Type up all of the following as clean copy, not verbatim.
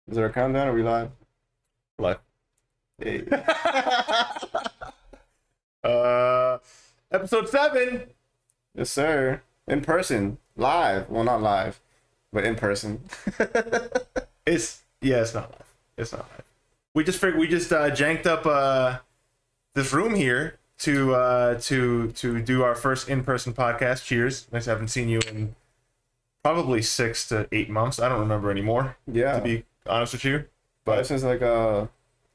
Is there a countdown? Are we live? Live. Hey. Episode 7. Yes, sir. In person. Live. Well, not live, but in person. It's not live. It's not live. We just janked up this room here to do our first in-person podcast. Cheers. Nice, I haven't seen you in probably 6 to 8 months. I don't remember anymore. Yeah. To be honest with you, But since like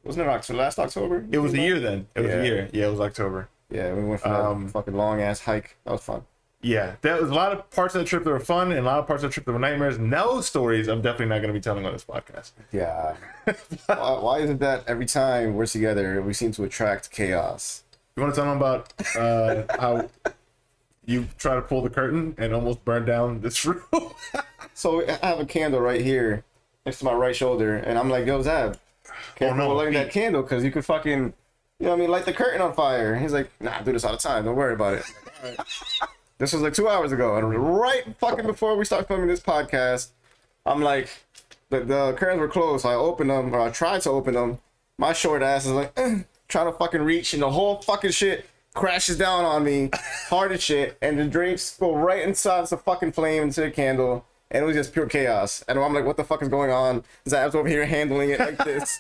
wasn't it last October? it was a year then. It was Yeah. a year. Yeah, it was October. Yeah, we went for that fucking long ass hike. That was fun. Yeah, that was a lot of parts of the trip that were fun and a lot of parts of the trip that were nightmares. And those stories I'm definitely not going to be telling on this podcast. Yeah. why is it that every time we're together, we seem to attract chaos? You want to tell them about how you try to pull the curtain and almost burn down this room? So I have a candle right here next to my right shoulder, and I'm like, yo, Zab, careful lighting that candle because you could fucking, you know what I mean, light the curtain on fire. He's like, nah, I do this all the time. Don't worry about it. All right. This was like 2 hours ago, and right fucking before we start filming this podcast, I'm like, the curtains were closed, so I opened them, or I tried to open them. My short ass is like, trying to fucking reach, and the whole fucking shit crashes down on me, hard as shit, and the drapes go right inside the fucking flame into the candle, and it was just pure chaos. And I'm like, what the fuck is going on? Zab's over here handling it like this.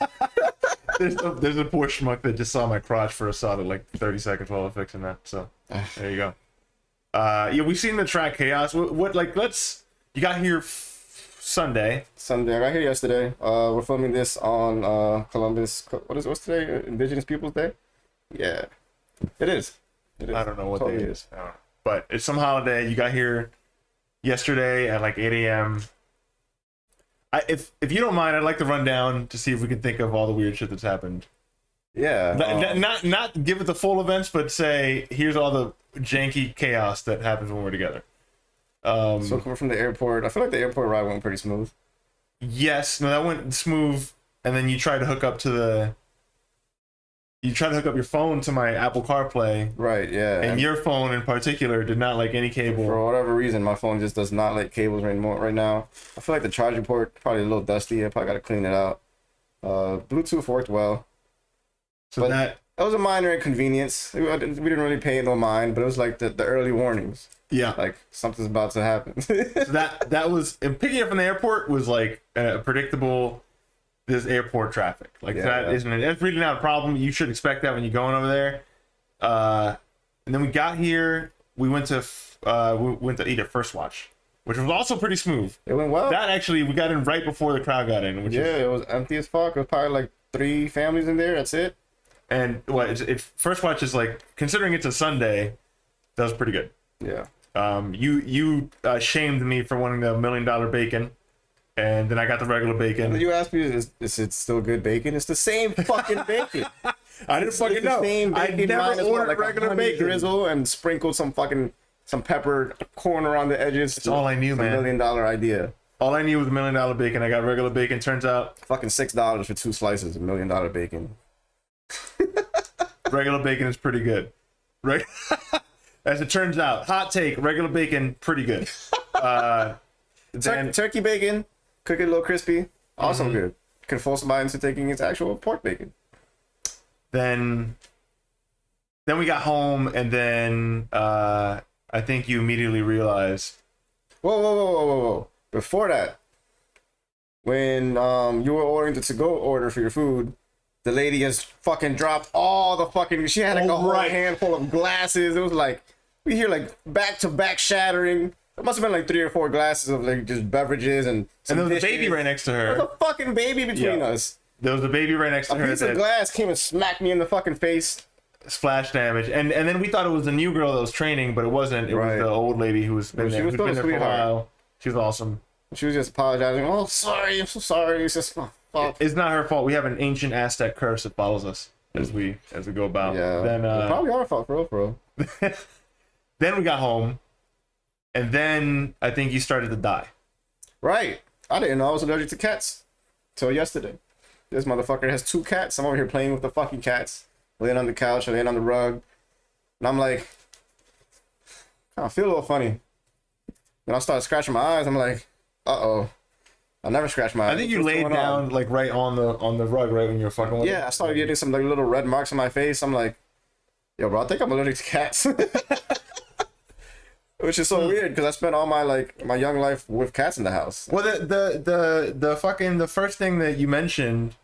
There's a poor schmuck that just saw my crotch for a solid like 30 seconds while I was fixing that. So there you go. Yeah, we've seen the track chaos. You got here Sunday. I got here yesterday. We're filming this on Columbus. What's today? Indigenous Peoples Day? Yeah. It is. I don't know what totally day it is. I don't know. But it's some holiday. You got here yesterday at like 8 a.m. If you don't mind, I'd like to run down to see if we can think of all the weird shit that's happened. Yeah. Not give it the full events, but say here's all the janky chaos that happens when we're together. So coming from the airport, I feel like the airport ride went pretty smooth. Yes, no, that went smooth. And then you tried to hook up your phone to my Apple CarPlay. Right, yeah. And your phone in particular did not like any cable. For whatever reason, my phone just does not like cables anymore right now. I feel like the charging port probably a little dusty. I probably got to clean it out. Bluetooth worked well. So that was a minor inconvenience. We didn't really pay no mind, but it was like the early warnings. Yeah. Like something's about to happen. So that was, and picking up from the airport was like predictable. This airport traffic, like that's really not a problem. You should expect that when you're going over there. And then we got here. We went to eat at First Watch, which was also pretty smooth. It went well. That actually, we got in right before the crowd got in. It was empty as fuck. It was probably like 3 families in there. That's it. And First Watch is like, considering it's a Sunday, that was pretty good. Yeah. You shamed me for wanting the $1 million bacon. And then I got the regular bacon. You asked me, is it still good bacon? It's the same fucking bacon. I didn't fucking know. I never ordered regular bacon. Drizzle and sprinkled some pepper corn around the edges. That's all I knew, man. $1 million idea. All I knew was $1 million bacon. I got regular bacon. Turns out fucking $6 for 2 slices of $1 million bacon. Regular bacon is pretty good. Right? As it turns out, hot take, regular bacon, pretty good. Turkey bacon. Cook it a little crispy. Also good. Can force somebody into taking its actual pork bacon. Then we got home, and then I think you immediately realized. Whoa. Before that, when you were ordering the to-go order for your food, the lady has fucking dropped all the fucking. She had like a whole handful of glasses. It was like, we hear like back-to-back shattering. It must have been like 3 or 4 glasses of like just beverages and there was a baby right next to her. There was a fucking baby between us. There was a baby right next to her. A piece of glass came and smacked me in the fucking face. Splash damage. And then we thought it was the new girl that was training, but it wasn't. It was the old lady who was been there. She was been there for a while. She was awesome. She was just apologizing. Oh, sorry. I'm so sorry. It's just my fault. It's not her fault. We have an ancient Aztec curse that follows us as we go about. Yeah. Then it's probably our fault, for real. Then we got home. And then I think you started to die. Right. I didn't know I was allergic to cats till yesterday. This motherfucker has 2 cats. I'm over here playing with the fucking cats, laying on the couch or laying on the rug. And I'm like, I feel a little funny. Then I start scratching my eyes. I'm like, uh-oh. I never scratched my. I think you laid down like right on the rug right when you were fucking with Yeah, I started getting some like little red marks on my face. I'm like, yo, bro, I think I'm allergic to cats. Which is so weird because I spent all my young life with cats in the house. Well, the first thing that you mentioned,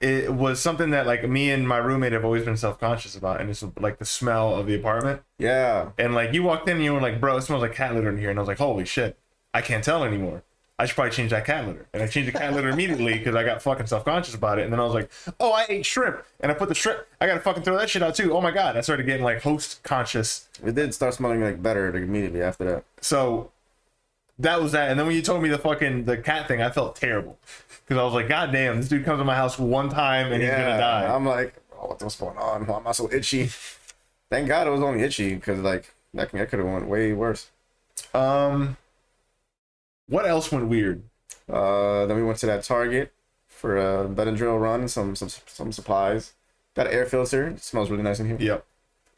it was something that like me and my roommate have always been self-conscious about, and it's like the smell of the apartment. Yeah. And like you walked in and you were like, bro, it smells like cat litter in here, and I was like, holy shit, I can't tell anymore. I should probably change that cat litter. And I changed the cat litter immediately because I got fucking self-conscious about it. And then I was like, oh, I ate shrimp. And I put the shrimp, I gotta fucking throw that shit out too. Oh my God. I started getting like host conscious. It did start smelling like better like, immediately after that. So that was that. And then when you told me the cat thing, I felt terrible. Because I was like, God damn, this dude comes to my house one time and he's gonna die. I'm like, oh, what's going on? Why am I so itchy? Thank God it was only itchy because like that could have went way worse. What else went weird? Then we went to that Target for a Benadryl run, some supplies. Got an air filter. It smells really nice in here. Yep.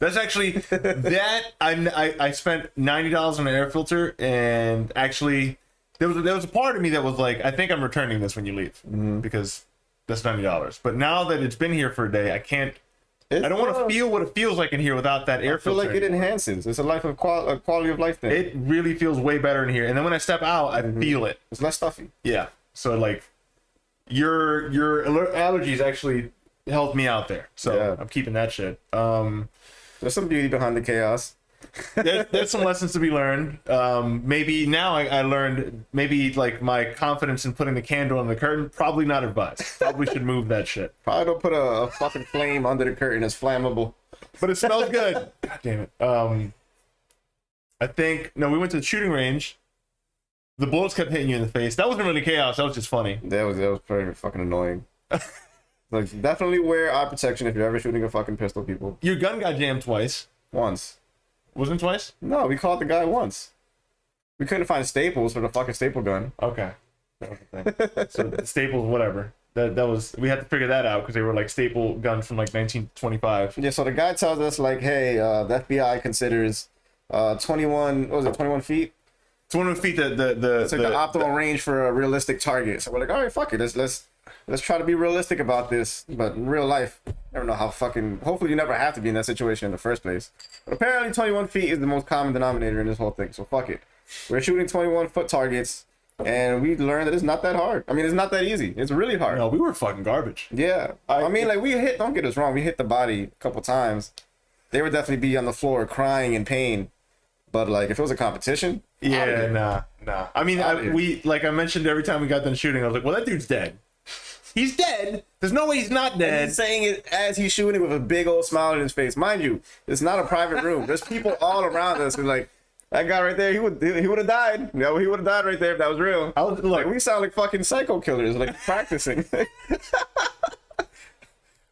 That's actually that I spent $90 on an air filter, and actually there was a part of me that was like, I think I'm returning this when you leave because that's $90. But now that it's been here for a day, I can't. I don't want to feel what it feels like in here without that air filter. I feel like it enhances. It's a quality of life thing. It really feels way better in here. And then when I step out, I feel it. It's less stuffy. Yeah. So like your allergies actually helped me out there. So yeah. I'm keeping that shit. There's some beauty behind the chaos. There's some lessons to be learned. Maybe now I learned maybe like my confidence in putting the candle on the curtain, probably not advised. Probably should move that shit. Probably don't put a fucking flame under the curtain. It's flammable. But it smells good. God damn it. I think we went to the shooting range. The bullets kept hitting you in the face. That wasn't really chaos. That was just funny. That was pretty fucking annoying. Like definitely wear eye protection if you're ever shooting a fucking pistol, people. Your gun got jammed twice. Once. Wasn't twice? No, we caught the guy once. We couldn't find staples for the fucking staple gun. Okay. That was the thing. So the staples, whatever. That was, we had to figure that out because they were like staple guns from like 1925. Yeah, so the guy tells us like, hey, the FBI considers 21 feet? 21 feet it's like the optimal range for a realistic target. So we're like, all right, fuck it. Let's try to be realistic about this. But in real life, never know how fucking... Hopefully you never have to be in that situation in the first place. But apparently 21 feet is the most common denominator in this whole thing. So fuck it. We're shooting 21-foot targets, and we learned that it's not that hard. I mean, it's not that easy. It's really hard. No, we were fucking garbage. Yeah. I mean, like, we hit... Don't get us wrong. We hit the body a couple times. They would definitely be on the floor crying in pain. But, like, if it was a competition... Yeah, nah. I mean, we... Like I mentioned every time we got done shooting, I was like, well, that dude's dead. He's dead. There's no way he's not dead. And he's saying it as he's shooting with a big old smile on his face. Mind you, it's not a private room. There's people all around us who's like, that guy right there, he would have died. No, he would have died right there if that was real. Like, we sound like fucking psycho killers, like practicing.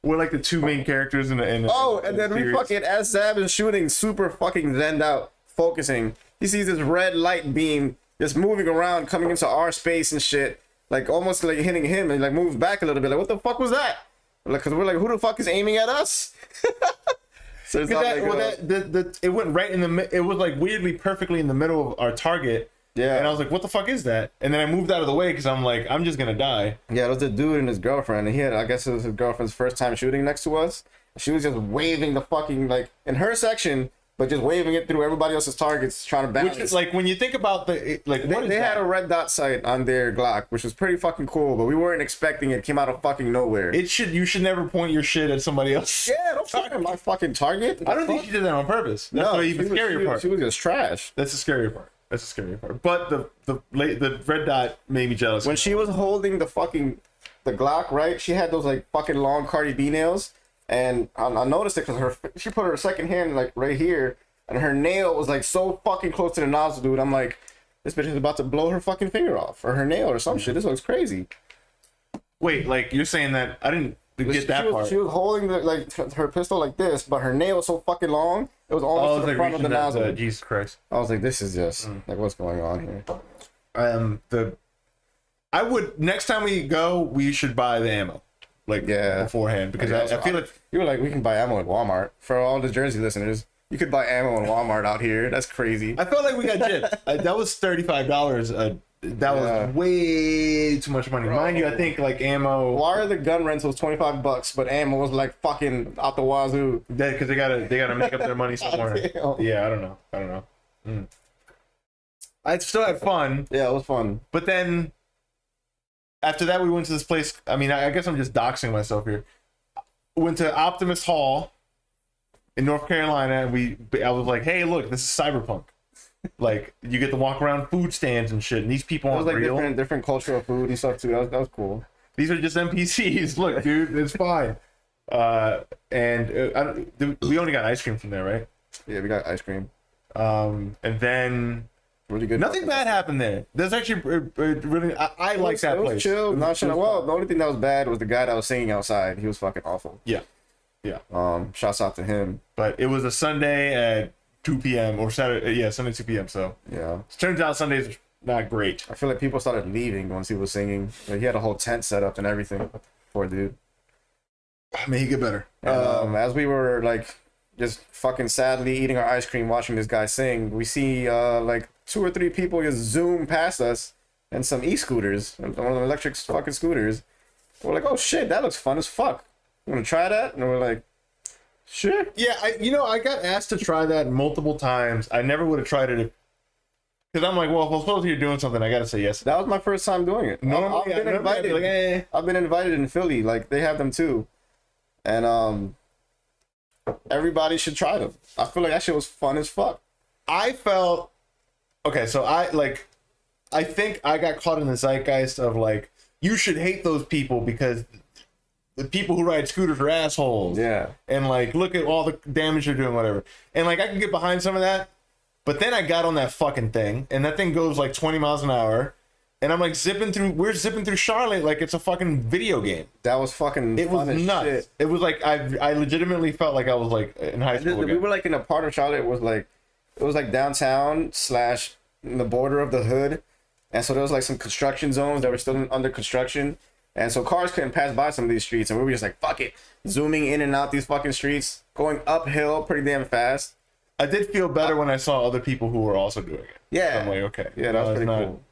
We're like the two main characters in the and then we fucking, as Zab is shooting, super fucking zenned out, focusing. He sees this red light beam just moving around, coming into our space and shit. Like, almost like hitting him, and like moves back a little bit. Like, what the fuck was that? Like, cause we're like, who the fuck is aiming at us? So it's not it went right in the. It was like weirdly perfectly in the middle of our target. Yeah. And I was like, what the fuck is that? And then I moved out of the way because I'm like, I'm just gonna die. Yeah, it was the dude and his girlfriend, and I guess it was his girlfriend's first time shooting next to us. She was just waving the fucking, like, in her section, but just waving it through everybody else's targets, trying to balance. Which is like, when you think about they had a red dot sight on their Glock, which was pretty fucking cool, but we weren't expecting it. It came out of fucking nowhere. You should never point your shit at somebody else. Yeah, don't fuck at my fucking target. I don't think she did that on purpose. That's the even scarier part. She was just trash. That's the scarier part. But the red dot made me jealous. When she was holding the Glock, right? She had those like fucking long Cardi B nails. And I noticed it because she put her second hand like right here, and her nail was like so fucking close to the nozzle, dude. I'm like, this bitch is about to blow her fucking finger off, or her nail, or some shit. This looks crazy. Wait, like you're saying that I didn't get that part. She was holding her pistol like this, but her nail was so fucking long, it was almost to the front of the nozzle. Jesus Christ! I was like, this is just like, what's going on here? I would, next time we go, we should buy the ammo. Like, beforehand, because I feel like you were like, we can buy ammo at Walmart. For all the Jersey listeners, you could buy ammo at Walmart out here. That's crazy. I felt like we got gypped. That was $35 that was way too much money. Bro. Mind you, I think like ammo. Why are the gun rentals $25, but ammo was like fucking out the wazoo? Because they gotta make up their money somewhere. Yeah, I don't know. I still had fun. Yeah, it was fun. But then after that, we went to this place. I mean, I guess I'm just doxing myself here. We went to Optimus Hall in North Carolina, and I was like, "Hey, look, this is Cyberpunk. Like, you get to walk around food stands and shit, and these people aren't real. Like different cultural food and stuff too. That was cool. These are just NPCs. Look, dude, it's fine. We only got ice cream from there, right? Yeah, we got ice cream. And then really good. Nothing bad happened there. There's actually really. I like that place. Chill. Not chill. Well, the only thing that was bad was the guy that was singing outside. He was fucking awful. Yeah. Shouts out to him. But it was a Sunday at 2 p.m. or Saturday. Yeah, Sunday 2 p.m. So yeah. It turns out Sundays are not great. I feel like people started leaving once he was singing. Like, he had a whole tent set up and everything. Poor dude. May he get better. And, as we were like just fucking sadly eating our ice cream, watching this guy sing, we see like 2 or 3 people just zoom past us and some e-scooters, one of the electric fucking scooters. We're like, oh shit, that looks fun as fuck. You wanna try that? And we're like, sure. Yeah, I got asked to try that multiple times. I never would have tried it because I'm like, well, suppose you're doing something, I gotta say yes. That was my first time doing it. Normally, I've been invited. Like, eh. I've been invited in Philly. Like, they have them too, and everybody should try them. I feel like that shit was fun as fuck. I felt okay. So I think I got caught in the zeitgeist of like, you should hate those people because the people who ride scooters are assholes. Yeah. And like, look at all the damage they're doing, whatever. And like, I can get behind some of that. But then I got on that fucking thing, and that thing goes like 20 miles an hour. And I'm like we're zipping through Charlotte like it's a fucking video game. That was fucking It was nuts. Shit. It was like, I legitimately felt like I was like in high school again. We were like in a part of Charlotte, it was like downtown / in the border of the hood. And so there was like some construction zones that were still under construction. And so cars couldn't pass by some of these streets, and we were just like, fuck it. Zooming in and out these fucking streets, going uphill pretty damn fast. I did feel better when I saw other people who were also doing it. Yeah. I'm like, okay. Yeah, that was pretty cool.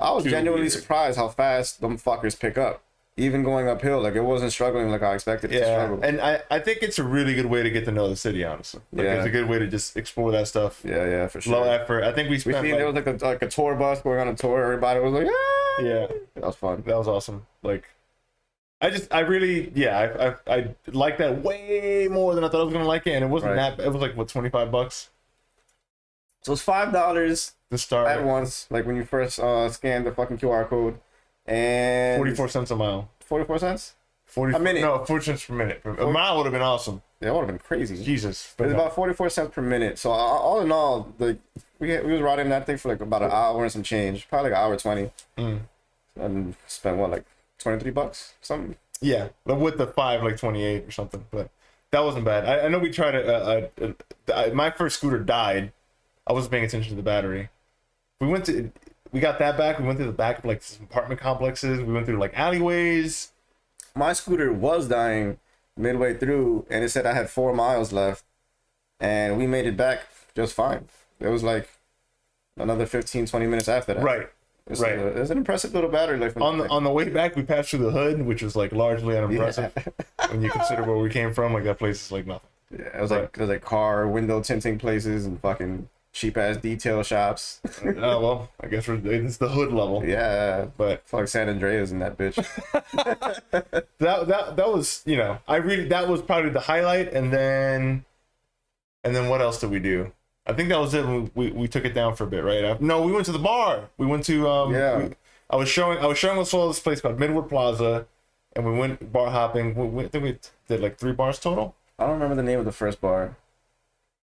I was genuinely surprised how fast them fuckers pick up. Even going uphill, like, it wasn't struggling like I expected it to struggle. And I think it's a really good way to get to know the city, honestly. Like, it's a good way to just explore that stuff. Yeah, for sure. Low effort. I think we spent there was like a tour bus going on a tour. Everybody was like, ah! Yeah. That was fun. That was awesome. Like, I really like that way more than I thought I was gonna like it, and it wasn't that. It was like what, $25. So it's $5 to start at once, like when you first scan the fucking QR code, and 44 cents a mile. 44 cents? 40 a minute. No, 4 cents per minute. A mile would have been awesome. Yeah, it would have been crazy. Jesus, but it's about 44 cents per minute. So all in all, like we was riding that thing for like about an hour and some change, probably like an hour 20, and spent what, like $23, something. Yeah, but with the 5, like 28 or something. But that wasn't bad. I know we tried my first scooter died. I wasn't paying attention to the battery. We got that back. We went through the back of like some apartment complexes. We went through like alleyways. My scooter was dying midway through, and it said I had 4 miles left, and we made it back just fine. It was like another 15-20 minutes after that. Right. It's an impressive little battery life. On the way back, we passed through the hood, which was like largely unimpressive when you consider where we came from. Like, that place is like nothing. Yeah, it was like car window tinting places and fucking cheap ass detail shops. Oh well, I guess it's the hood level. Yeah, but it's like San Andreas in that bitch. that was, you know, that was probably the highlight, and then what else did we do? I think that was it. We took it down for a bit, right? No, we went to the bar. We went to I was showing Josuel this place called Midwood Plaza, and we went bar hopping. I think we did like 3 bars total. I don't remember the name of the first bar.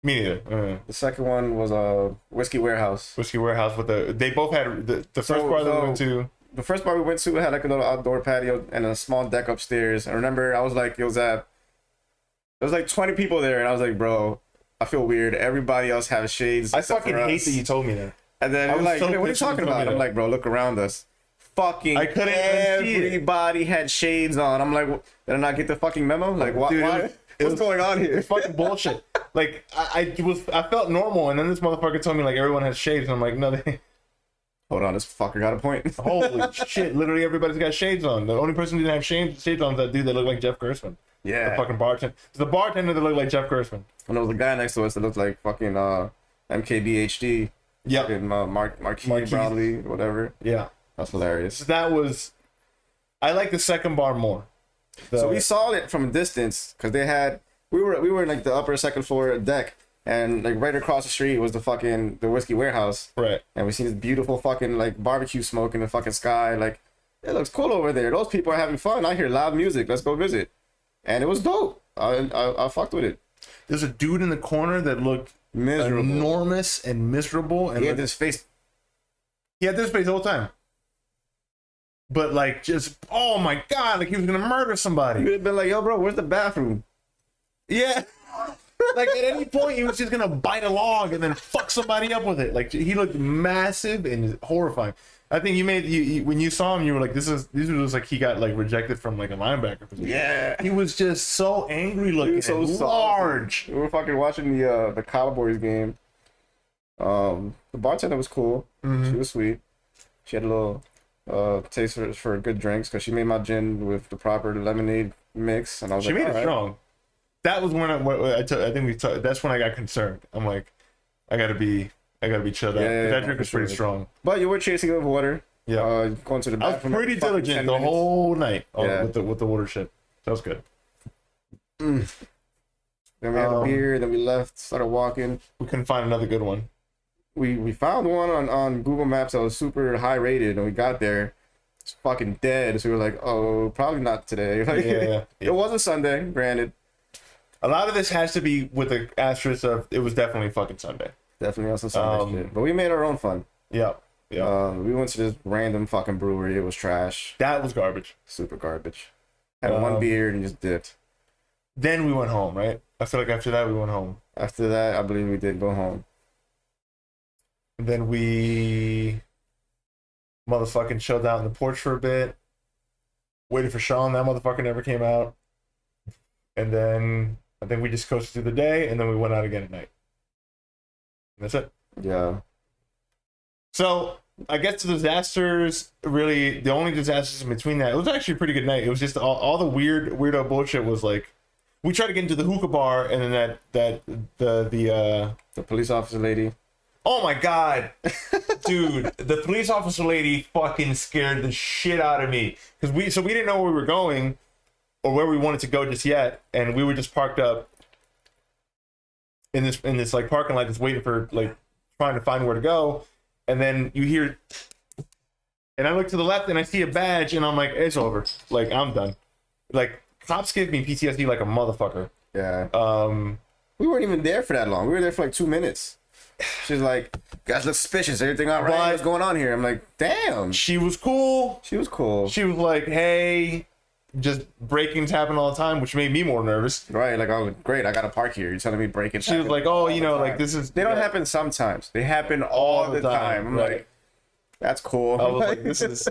Me neither. The second one was a Whiskey Warehouse. Whiskey Warehouse they both had the first bar that we went to. The first bar we went to had like a little outdoor patio and a small deck upstairs. I remember I was like, there was like 20 people there, and I was like, bro, I feel weird. Everybody else has shades. I fucking hate that you told me that. And then I was like, what are you talking about? I'm like, bro, look around us. Fucking everybody had shades on. I'm like, did I not get the fucking memo? Like, why? What's going on here? It's fucking bullshit. Like, I felt normal, and then this motherfucker told me like everyone has shades, and I'm like, no, Hold on, this fucker got a point. Holy shit! Literally everybody's got shades on. The only person who didn't have shades on was that dude that looked like Jeff Gerstmann. Yeah. The fucking bartender. It's the bartender that looked like Jeff Gerstmann. And there was a guy next to us that looked like fucking MKBHD. Yep. Marquis Brownlee, whatever. Yeah. That's hilarious. That was. I like the second bar more. So we saw it from a distance because they had. We were in like the upper second floor deck. And like right across the street was the Whiskey Warehouse. Right. And we see this beautiful fucking like barbecue smoke in the fucking sky. Like, it looks cool over there. Those people are having fun. I hear loud music. Let's go visit. And it was dope. I fucked with it. There's a dude in the corner that looked Miserable. enormous and miserable. And He had this face. He had this face the whole time. But like just, oh my God, like he was gonna murder somebody. You'd been like, yo, bro, where's the bathroom? Yeah. Like at any point he was just gonna bite a log and then fuck somebody up with it. Like he looked massive and horrifying. I think you when you saw him, you were like, this was like he got like rejected from like a linebacker position. Yeah. He was just so angry looking, So and large. We were fucking watching the Cowboys game. The bartender was cool. Mm-hmm. She was sweet. She had a little taste for good drinks because she made my gin with the proper lemonade mix, and I was She like, made it all right. strong. That was when that's when I got concerned. I'm like, I gotta be chilled out. Yeah, That drink was for pretty sure. strong. But you were chasing it with water. Yeah. Going to the I was bathroom. pretty every fucking diligent 10 the minutes. whole night Yeah. with the water shit. That was good. Then we had a beer. Then we left. Started walking. We couldn't find another good one. We found one on Google Maps that was super high rated, and we got there. It's fucking dead. So we were like, oh, probably not today. Like, Yeah. It was a Sunday, granted. A lot of this has to be with the asterisk of it was definitely fucking Sunday. Definitely also Sunday shit. But we made our own fun. Yeah. Yeah. We went to this random fucking brewery. It was trash. That was garbage. Super garbage. Had one beer and just dipped. Then we went home, right? I feel like after that we went home. After that, I believe we did go home. And then we motherfucking chilled out on the porch for a bit. Waited for Sean. That motherfucker never came out. And then I think we just coasted through the day, and then we went out again at night. And that's it. Yeah. So I guess the disasters, really, the only disasters in between that, it was actually a pretty good night. It was just all the weirdo bullshit was like, we tried to get into the hookah bar, and then the police officer lady. oh my God, dude, the police officer lady fucking scared the shit out of me because we didn't know where we were going or where we wanted to go just yet, and we were just parked up in this like parking lot, just waiting for like trying to find where to go, and then you hear, and I look to the left and I see a badge, and I'm like, it's over, like I'm done, like cops give me PTSD like a motherfucker. Yeah. Um, We weren't even there for that long. We were there for like 2 minutes. She's like, guys look suspicious. Everything all right? But- What's going on here? I'm like, damn. she was cool. She was cool. She was like, hey, just break-ins happen all the time, which made me more nervous. Right, like, oh, great, I got to park here. You're telling me break-ins She was happen like, oh, all you the know, time. like this is... They don't yeah. happen sometimes. They happen all the time. I'm right. like, that's cool. I was like, this is...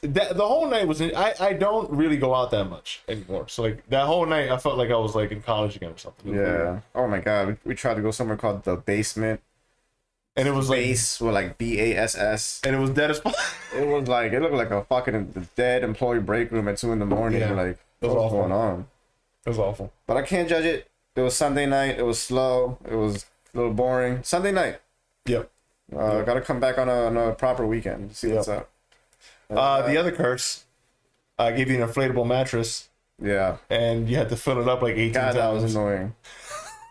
the whole night was... I don't really go out that much anymore. So, like, that whole night, I felt like I was, like, in college again or something. It was weird. Yeah. Oh, my God. We tried to go somewhere called The Basement. And it was, like... Base with, like, BASS. And it was dead as fuck. It was like, it looked like a fucking dead employee break room at 2 in the morning. Yeah. Like, It was what's awful. going on? It was awful. But I can't judge it. It was Sunday night. It was slow. It was a little boring. Sunday night. Yep. Got to come back on a proper weekend. See what's up. The other curse, I gave you an inflatable mattress, Yeah. and you had to fill it up like 18 God, that was times. annoying.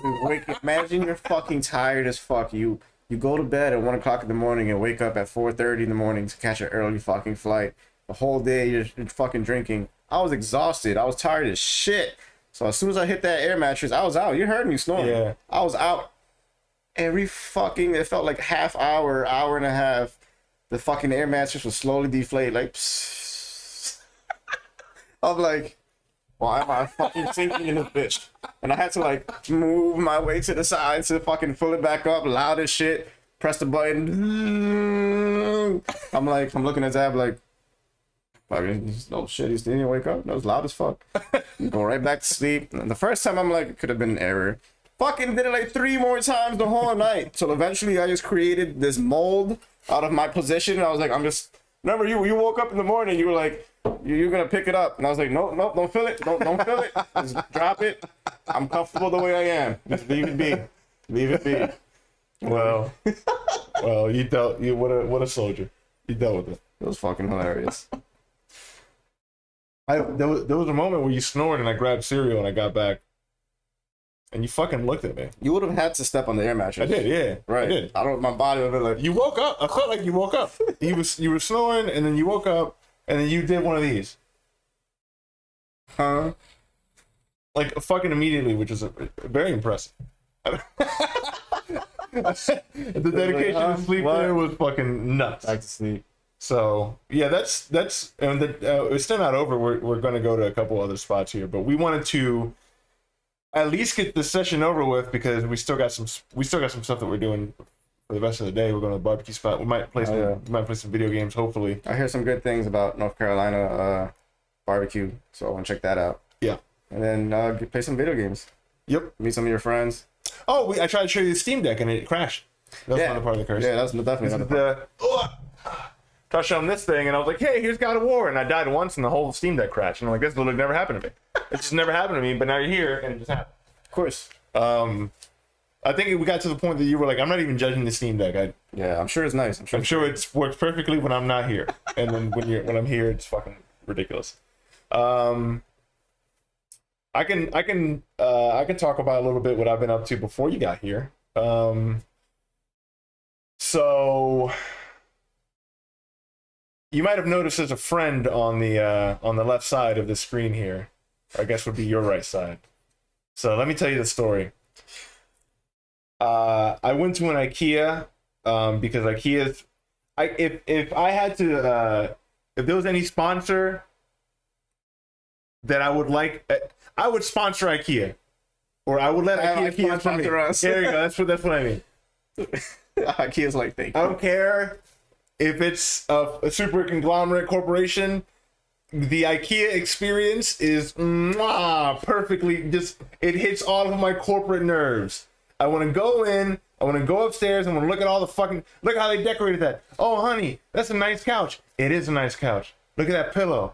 Dude, imagine you're fucking tired as fuck. You go to bed at 1 o'clock in the morning and wake up at 4:30 in the morning to catch an early fucking flight. The whole day you're fucking drinking. I was exhausted. I was tired as shit. So as soon as I hit that air mattress, I was out. You heard me snoring. Yeah. I was out. It felt like half hour and a half. The fucking air mattress was slowly deflate. Like, psst. I'm like, why am I fucking sinking in this bitch? And I had to like move my way to the side to fucking fill it back up, loud as shit. Press the button. I'm looking at Zab like, oh shit, he didn't wake up. That was loud as fuck. Go right back to sleep. And the first time I'm like, it could have been an error. Fucking did it like 3 more times the whole night. So eventually I just created this mold out of my position. And I was like, remember you woke up in the morning, you were like, you're gonna pick it up. And I was like, nope, don't fill it. Don't fill it. Just drop it. I'm comfortable the way I am. Just leave it be. Leave it be. Well, what a soldier. You dealt with it. It was fucking hilarious. There was a moment where you snored and I grabbed cereal and I got back. And you fucking looked at me. You would have had to step on the air mattress. I did, yeah. Right. I did. I don't. My body would have been like. You woke up. I felt like you woke up. You were snoring, and then you woke up, and then you did one of these. Huh? Like fucking immediately, which is very impressive. The dedication to sleep there was fucking nuts. Back to sleep. So yeah, that's and it's still not over. We're going to go to a couple other spots here, but we wanted to at least get the session over with because we still got some stuff that we're doing for the rest of the day. We're going to the barbecue spot. We might play some video games. Hopefully, I hear some good things about North Carolina barbecue, so I want to check that out. Yeah, and then play some video games. Yep, meet some of your friends. Oh, I tried to show you the Steam Deck and it crashed. That's another part of the curse. Yeah, that's definitely another part. Tried to show him this thing, and I was like, "Hey, here's God of War," and I died once, and the whole Steam Deck crashed. And I'm like, "This literally never happened to me. It just never happened to me." But now you're here, and it just happened. Of course. I think we got to the point that you were like, "I'm not even judging the Steam Deck." Yeah, I'm sure it's nice. I'm sure it works perfectly when I'm not here, and then when I'm here, it's fucking ridiculous. I can talk about a little bit what I've been up to before you got here. So you might have noticed there's a friend on the left side of the screen here. I guess would be your right side. So let me tell you the story. I went to an IKEA because IKEA's. If I had to, if there was any sponsor that I would like, I would sponsor IKEA, or I would let IKEA sponsor us. There you go. That's what I mean. IKEA's like, thank you. I don't care if it's a super conglomerate corporation. The IKEA experience is perfectly it hits all of my corporate nerves. I want to go in, I want to go upstairs, I want to look at all the look how they decorated that. Oh, honey, that's a nice couch. It is a nice couch. Look at that pillow.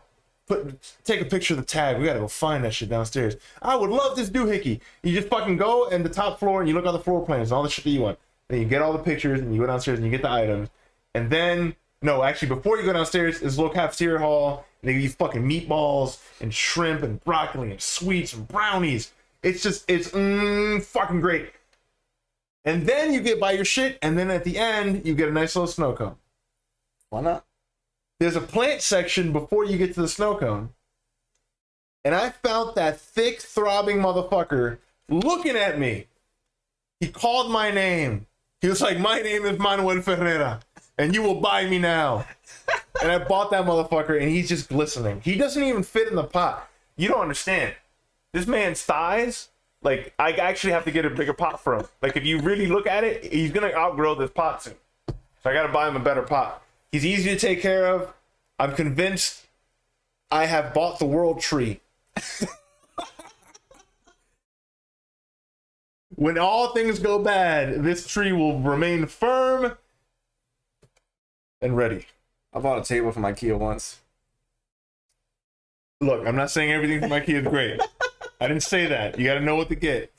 Take a picture of the tag. We gotta go find that shit downstairs. I would love this doohickey. You just fucking go in the top floor and you look at the floor plans and all the shit that you want. Then you get all the pictures and you go downstairs and you get the items. And then, no, actually, before you go downstairs, there's a little cafeteria hall. And they give you fucking meatballs and shrimp and broccoli and sweets and brownies. It's fucking great. And then you get by your shit, and then at the end, you get a nice little snow cone. Why not? There's a plant section before you get to the snow cone. And I found that thick, throbbing motherfucker looking at me. He called my name. He was like, "My name is Manuel Ferrera, and you will buy me now." And I bought that motherfucker, and he's just glistening. He doesn't even fit in the pot. You don't understand. This man's thighs, like, I actually have to get a bigger pot for him. Like, if you really look at it, he's going to outgrow this pot soon. So I got to buy him a better pot. He's easy to take care of. I'm convinced I have bought the world tree. When all things go bad, this tree will remain firm and ready. I bought a table from IKEA once. Look, I'm not saying everything from IKEA is great. I didn't say that. You got to know what to get.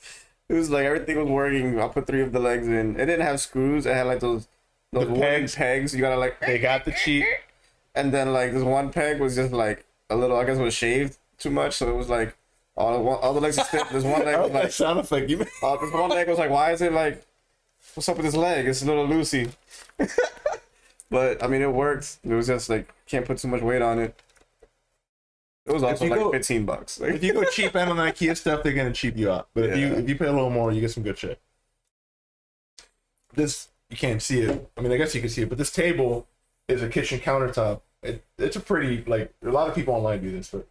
It was like everything was working. I put 3 of the legs in. It didn't have screws. It had like those pegs. You gotta like. They got the cheap. And then like this one peg was just like a little. I guess it was shaved too much, so it was like all the legs are stiff. This one leg was like. Sound effect. This one leg was like, why is it like? What's up with this leg? It's a little loosey. But I mean, it worked. It was just like can't put too much weight on it. It was also like $15. If you go cheap out on IKEA stuff, they're gonna cheap you out. But if you pay a little more, you get some good shit. This you can't see it. I mean, I guess you can see it, but this table is a kitchen countertop. It's a pretty like a lot of people online do this, but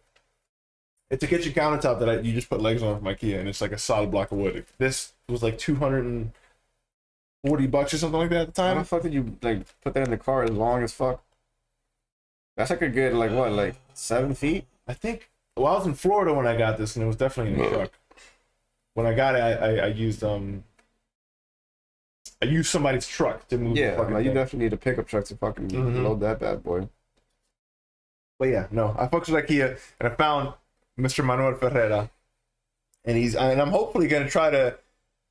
it's a kitchen countertop that you just put legs on from IKEA, and it's like a solid block of wood. This was like $240 or something like that at the time. How the fuck did you like put that in the car as long as fuck? That's like a good like 7 feet. I think. Well, I was in Florida when I got this, and it was definitely in the truck. when I got it, I used somebody's truck to move. Yeah, like you definitely need a pickup truck to fucking load that bad boy. But yeah, no, I fucked with IKEA and I found Mr. Manuel Ferrera, and I'm hopefully gonna try to,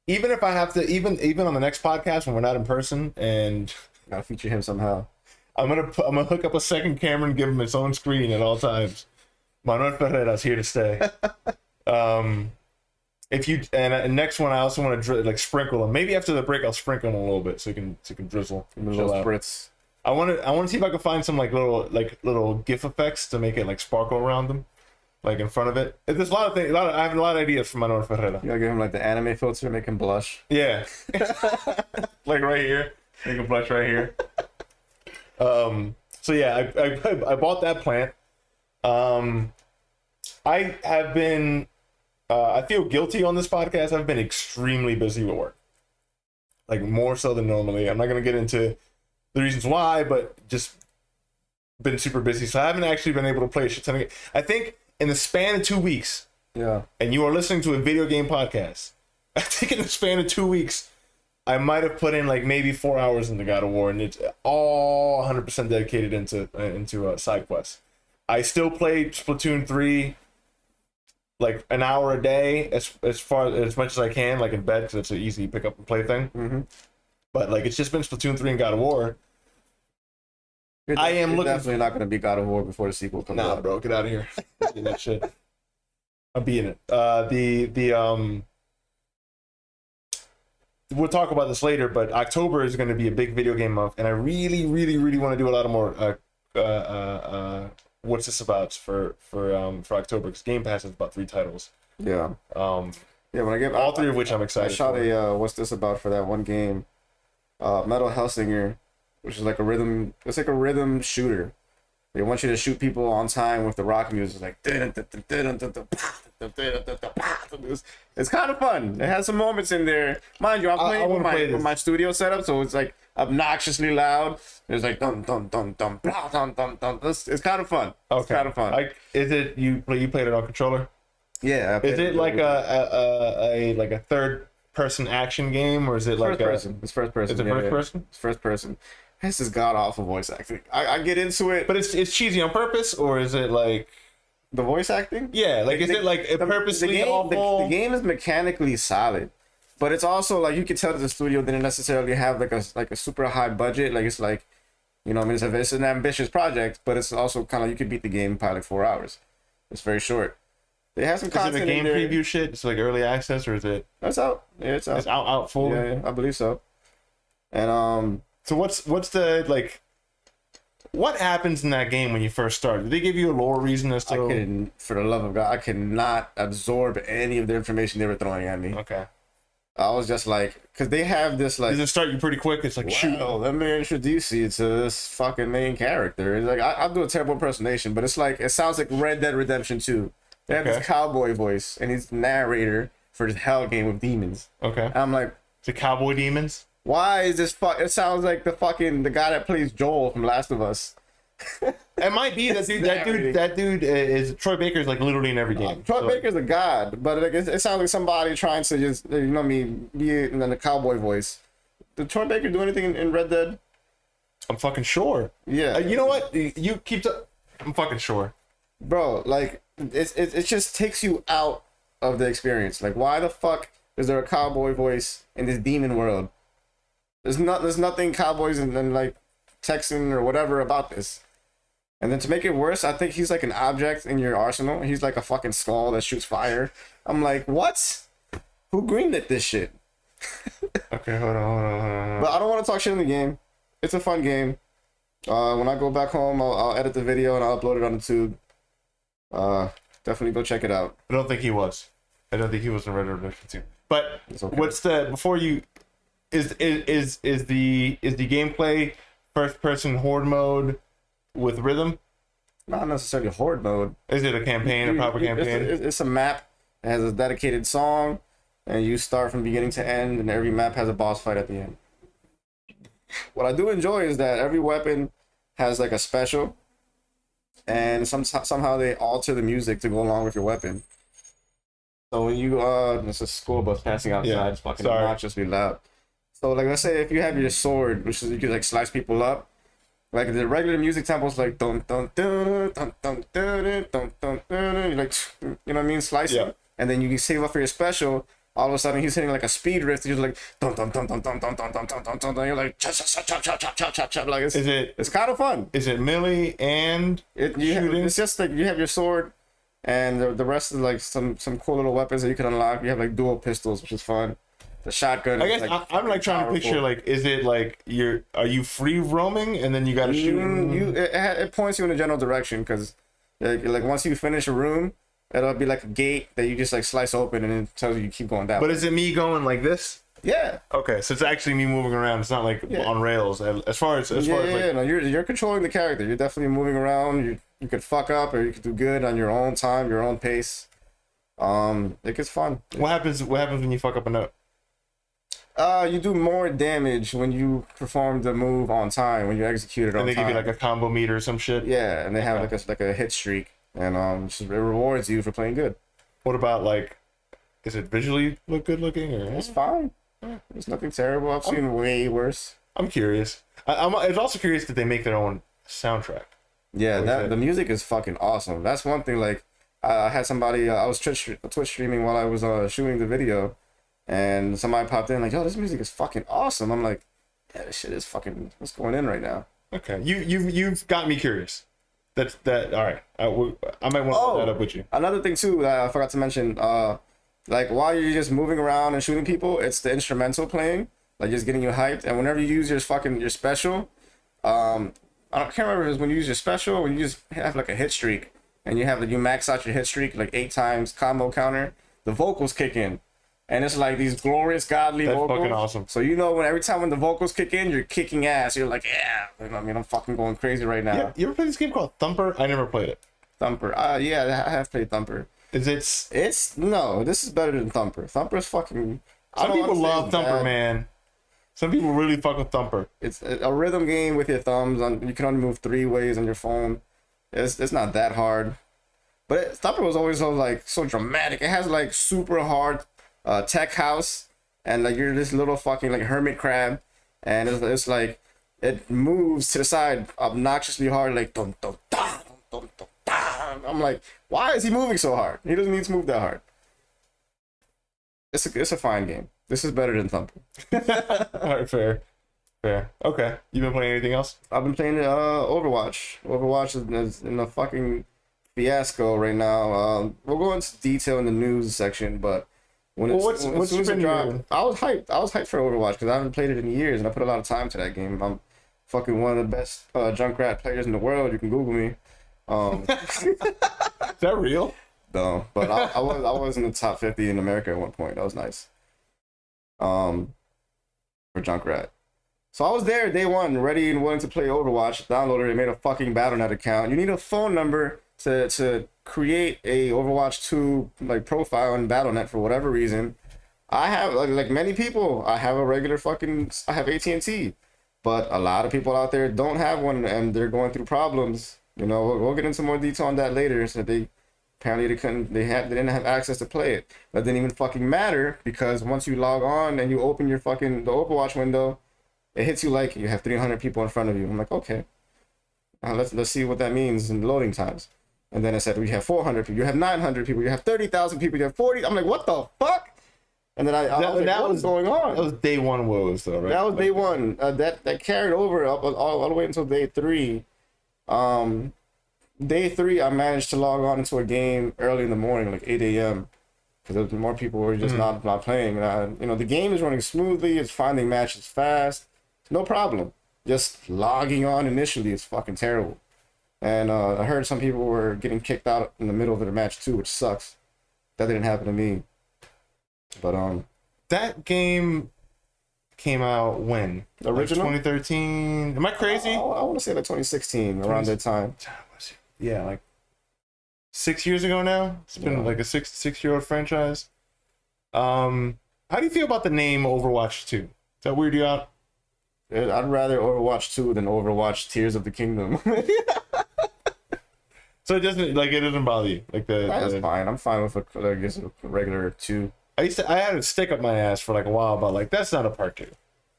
even if I have to, even on the next podcast when we're not in person, and gotta feature him somehow. I'm gonna hook up a second camera and give him its own screen at all times. Manuel Ferrera's here to stay. If you and next one, I also want to like sprinkle them. Maybe after the break, I'll sprinkle them a little bit so you can drizzle. Little spritz. I want to see if I can find some little GIF effects to make it like sparkle around them, like in front of it. There's a lot of things. I have a lot of ideas for Manuel Ferrera. You gotta give him like the anime filter, make him blush. Yeah, like right here, make him blush right here. So yeah, I bought that plant. I have been. I feel guilty on this podcast. I've been extremely busy with work, like more so than normally. I'm not gonna get into the reasons why, but just been super busy. So I haven't actually been able to play a shit ton of games. I think in the span of 2 weeks, and you are listening to a video game podcast, I think in the span of 2 weeks, I might have put in like maybe 4 hours into God of War, and it's all 100% dedicated into side quests. I still play Splatoon 3 like an hour a day, as much as I can, like in bed, because it's an easy pick up and play thing. But like it's just been Splatoon 3 and God of War. You're definitely not gonna be God of War before the sequel comes out. Nah, bro, get out of here. That shit. I'm beating it. We'll talk about this later, but October is going to be a big video game month, and I really, really, really want to do a lot of more. What's this about for October? Because Game Pass has about 3 titles. Yeah. Yeah. When I get all 3 of which I'm excited. I shot a what's this about for that one game, Metal Hellsinger, which is like a rhythm. It's like a rhythm shooter. They want you to shoot people on time with the rock music. Like it's kind of fun. It has some moments in there. Mind you, I'm playing with my studio setup, so it's like obnoxiously loud. There's like dun dun dun dun blah, dun dun dun. It's kind of fun. Okay. It's kind of fun. Is it you played it on controller? Yeah. Is it like a third person action game, or is it like first person? It's first person. Is it first person? It's first person. This is god awful voice acting. I get into it, but it's cheesy on purpose, or is it like the voice acting? Yeah, like is it like purposely awful? The game is mechanically solid, but it's also like you can tell that the studio didn't necessarily have like a super high budget. Like it's like, you know, I mean, it's an ambitious project, but it's also kind of you could beat the game in probably like 4 hours. It's very short. They have some content. Is it a game preview shit? It's like early access, or is it? That's out. Yeah, it's out. It's out full. Yeah, I believe so. And So what's the like? What happens in that game when you first start? Did they give you a lore reason as to? For the love of God, I could not absorb any of the information they were throwing at me. Okay. I was just like, because they have this like. Does it start you pretty quick? It's like, shoot. Let me introduce you to this fucking main character. It's like I'll do a terrible impersonation, but it's like it sounds like Red Dead Redemption 2. They have this cowboy voice, and he's the narrator for this hell game with demons. Okay. And I'm like, the cowboy demons. Why is this it sounds like the guy that plays Joel from Last of Us. It might be that dude is Troy Baker's like literally in every game. Troy Baker's a god, but like it sounds like somebody trying to just be in the cowboy voice. Did Troy Baker do anything in Red Dead? I'm fucking sure. Yeah. You know what? You keep. I'm fucking sure, bro. Like it just takes you out of the experience. Like why the fuck is there a cowboy voice in this demon world? There's nothing cowboys and like Texan or whatever about this. And then to make it worse, I think he's like an object in your arsenal. He's like a fucking skull that shoots fire. I'm like, what? Who greenlit this shit? Okay, hold on. But I don't want to talk shit in the game. It's a fun game. When I go back home, I'll edit the video and I'll upload it on the tube. Definitely go check it out. I don't think he was. I don't think he was in Red Dead Redemption 2. But okay. What's the before you? Is the gameplay first person horde mode with rhythm? Not necessarily horde mode. Is it a campaign, a proper campaign? It's a map. It has a dedicated song, and you start from beginning to end, and every map has a boss fight at the end. What I do enjoy is that every weapon has like a special, and somehow they alter the music to go along with your weapon. So when you it's a school bus passing outside, Yeah, it's fucking sorry. obnoxiously loud. So like let's say if you have your sword, which is you can like slice people up, like the regular music tempo is like dun dun dun dun dun dun dun dun dun, you're like you know what I mean, slicing, Yeah. and then you can save up for your special. All of a sudden he's hitting like a speed riff. He's like dun dun dun dun dun dun dun dun dun dun dun dun. You're like chop chop chop chop chop chop chop chop. Like it's kind of fun. Is it melee and shooting? It's just like you have your sword, and the rest is like some cool little weapons that you can unlock. You have like dual pistols, which is fun. The shotgun. I guess like, I'm like trying to picture like, is it like are you free roaming and then you got to shoot? It points you in a general direction because like once you finish a room, it'll be like a gate that you just like slice open and it tells you keep going down. But is it me going like this? Yeah. Okay, so it's actually me moving around. It's not like on rails. As far as like, no, you're controlling the character. You're definitely moving around. You could fuck up or you could do good on your own time, your own pace. It gets fun. What happens when you fuck up a note? You do more damage when you perform the move on time, when you execute it on time. And they give you like a combo meter or some shit. Yeah, and they have like a hit streak, and it rewards you for playing good. What about like, is it visually look good looking or? It's fine. It's nothing terrible. I've seen way worse. I'm curious. I was also curious that they make their own soundtrack. Yeah, the music is fucking awesome. That's one thing. Like, I had somebody. I was Twitch streaming while I was shooting the video. And somebody popped in like, yo, this music is fucking awesome. I'm like, yeah, this shit is fucking, what's going in right now? Okay, you've got me curious. All right. I might want to put that up with you. Another thing too that I forgot to mention, like while you're just moving around and shooting people, it's the instrumental playing, like just getting you hyped. And whenever you use your special, I can't remember if it was when you use your special, when you just have like a hit streak, and you max out your hit streak like 8 times combo counter, the vocals kick in. And it's like these glorious godly vocals. That's fucking awesome. So you know when the vocals kick in, you're kicking ass. You're like, yeah. I mean, I'm fucking going crazy right now. Yeah, you ever play this game called Thumper? I never played it. Thumper. Yeah, I have played Thumper. No, this is better than Thumper. Thumper's fucking. Some people love Thumper, man. Some people really fuck with Thumper. It's a rhythm game with your thumbs. You can only move 3 ways on your phone. It's not that hard. But Thumper was always so dramatic. It has like super hard tech house, and like you're this little fucking like hermit crab, and it's like it moves to the side obnoxiously hard, like dum dum dum dum dum dum. I'm like, why is he moving so hard? He doesn't need to move that hard. It's a fine game. This is better than Thumper. All right, fair. Okay, you been playing anything else? I've been playing Overwatch. Overwatch is in a fucking fiasco right now. We'll go into detail in the news section, but. When it dropped, I was hyped. I was hyped for Overwatch because I haven't played it in years, and I put a lot of time to that game. I'm fucking one of the best Junkrat players in the world. You can Google me. Is that real? No, but I was in the top 50 in America at one point. That was nice. For Junkrat. So I was there day one, ready and willing to play Overwatch. Downloaded it, made a fucking Battle.net account. You need a phone number to create a Overwatch 2 like profile in Battle.net for whatever reason. I have like many people, I have AT&T, but a lot of people out there don't have one and they're going through problems. You know, we'll get into more detail on that later. So they didn't have access to play it. That didn't even fucking matter because once you log on and you open the Overwatch window, it hits you like you have 300 people in front of you. I'm like, okay, let's see what that means in loading times. And then I said, we have 400 people, you have 900 people, you have 30,000 people, you have 40. I'm like, what the fuck? And then I was like, what's going on? That was day one woes, though, right? That was day one. That carried over up all the way until day 3. Day 3, I managed to log on into a game early in the morning, like 8 a.m. Because more people were just not playing. And the game is running smoothly. It's finding matches fast. No problem. Just logging on initially is fucking terrible. And I heard some people were getting kicked out in the middle of the match too, which sucks. That didn't happen to me. But that game came out when? The original? Like 2013. Am I crazy? I want to say like 2016, around that time. Yeah, like 6 years ago now. It's been like a six-year-old franchise. How do you feel about the name Overwatch 2? Does that weird you out? I'd rather Overwatch 2 than Overwatch Tears of the Kingdom. So it doesn't bother you like That's fine. I'm fine with a regular 2. I had a stick up my ass for like a while about like that's not a part 2.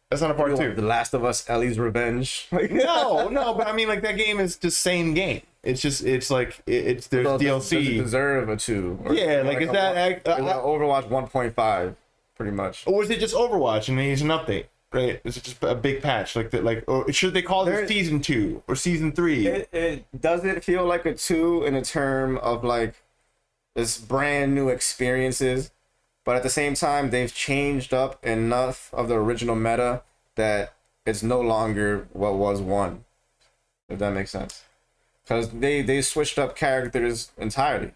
That's not a part 2. The Last of Us, Ellie's Revenge. No, but I mean like that game is the same game. It's just there's DLC. Does it deserve a 2? Or yeah, like is that Overwatch 1.5 pretty much? Or is it just Overwatch and it needs an update? Right? Is it just a big patch or should they call it season 2 or season 3? It doesn't feel like a 2 in a term of like this brand new experiences, but at the same time they've changed up enough of the original meta that it's no longer what was 1. If that makes sense. Because they switched up characters entirely.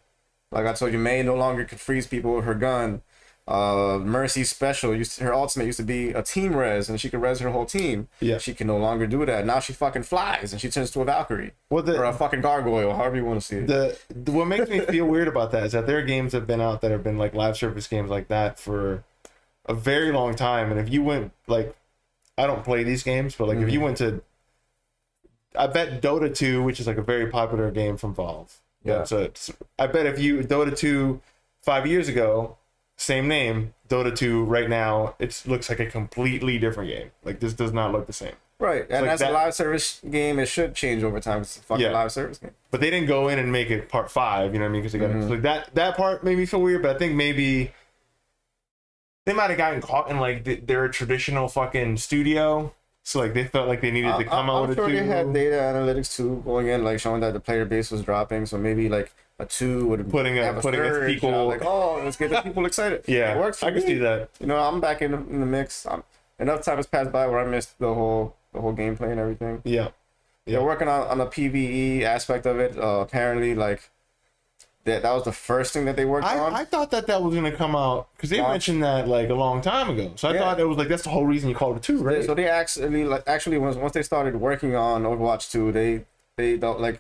Like I told you, May no longer could freeze people with her gun. Mercy's special, her ultimate used to be a team res, and she could res her whole team. Yeah. She can no longer do that. Now she fucking flies, and she turns to a Valkyrie. Or a fucking gargoyle, however you want to see it. What makes me feel weird about that is that there are games that have been out that have been like live service games like that for a very long time. And if you went, like, I don't play these games, but like if you went to, I bet Dota 2, which is like a very popular game from Valve. Yeah. So I bet if you, Dota 2 5 years ago, same name, Dota 2 right now, it looks like a completely different game. Like this does not look the same. Right, and like as a live service game, it should change over time. It's a fucking live service game. But they didn't go in and make it part 5, you know what I mean? Because they got like that part made me feel weird. But I think maybe they might have gotten caught in like their traditional fucking studio. So like they felt like they needed to come out with a 2. I'm sure they had data analytics too going in, like showing that the player base was dropping. So maybe like a 2 would have putting people like, oh, let's get the people excited. Yeah, it works for I can see that. You know, I'm back in the mix. Enough time has passed by where I missed the whole gameplay and everything. Yeah. They're working on the PvE aspect of it. Apparently, like that was the first thing that they worked on. I thought that was going to come out because they mentioned that like a long time ago. So I thought it was like that's the whole reason you called it 2, right? So they actually once they started working on Overwatch 2, they don't like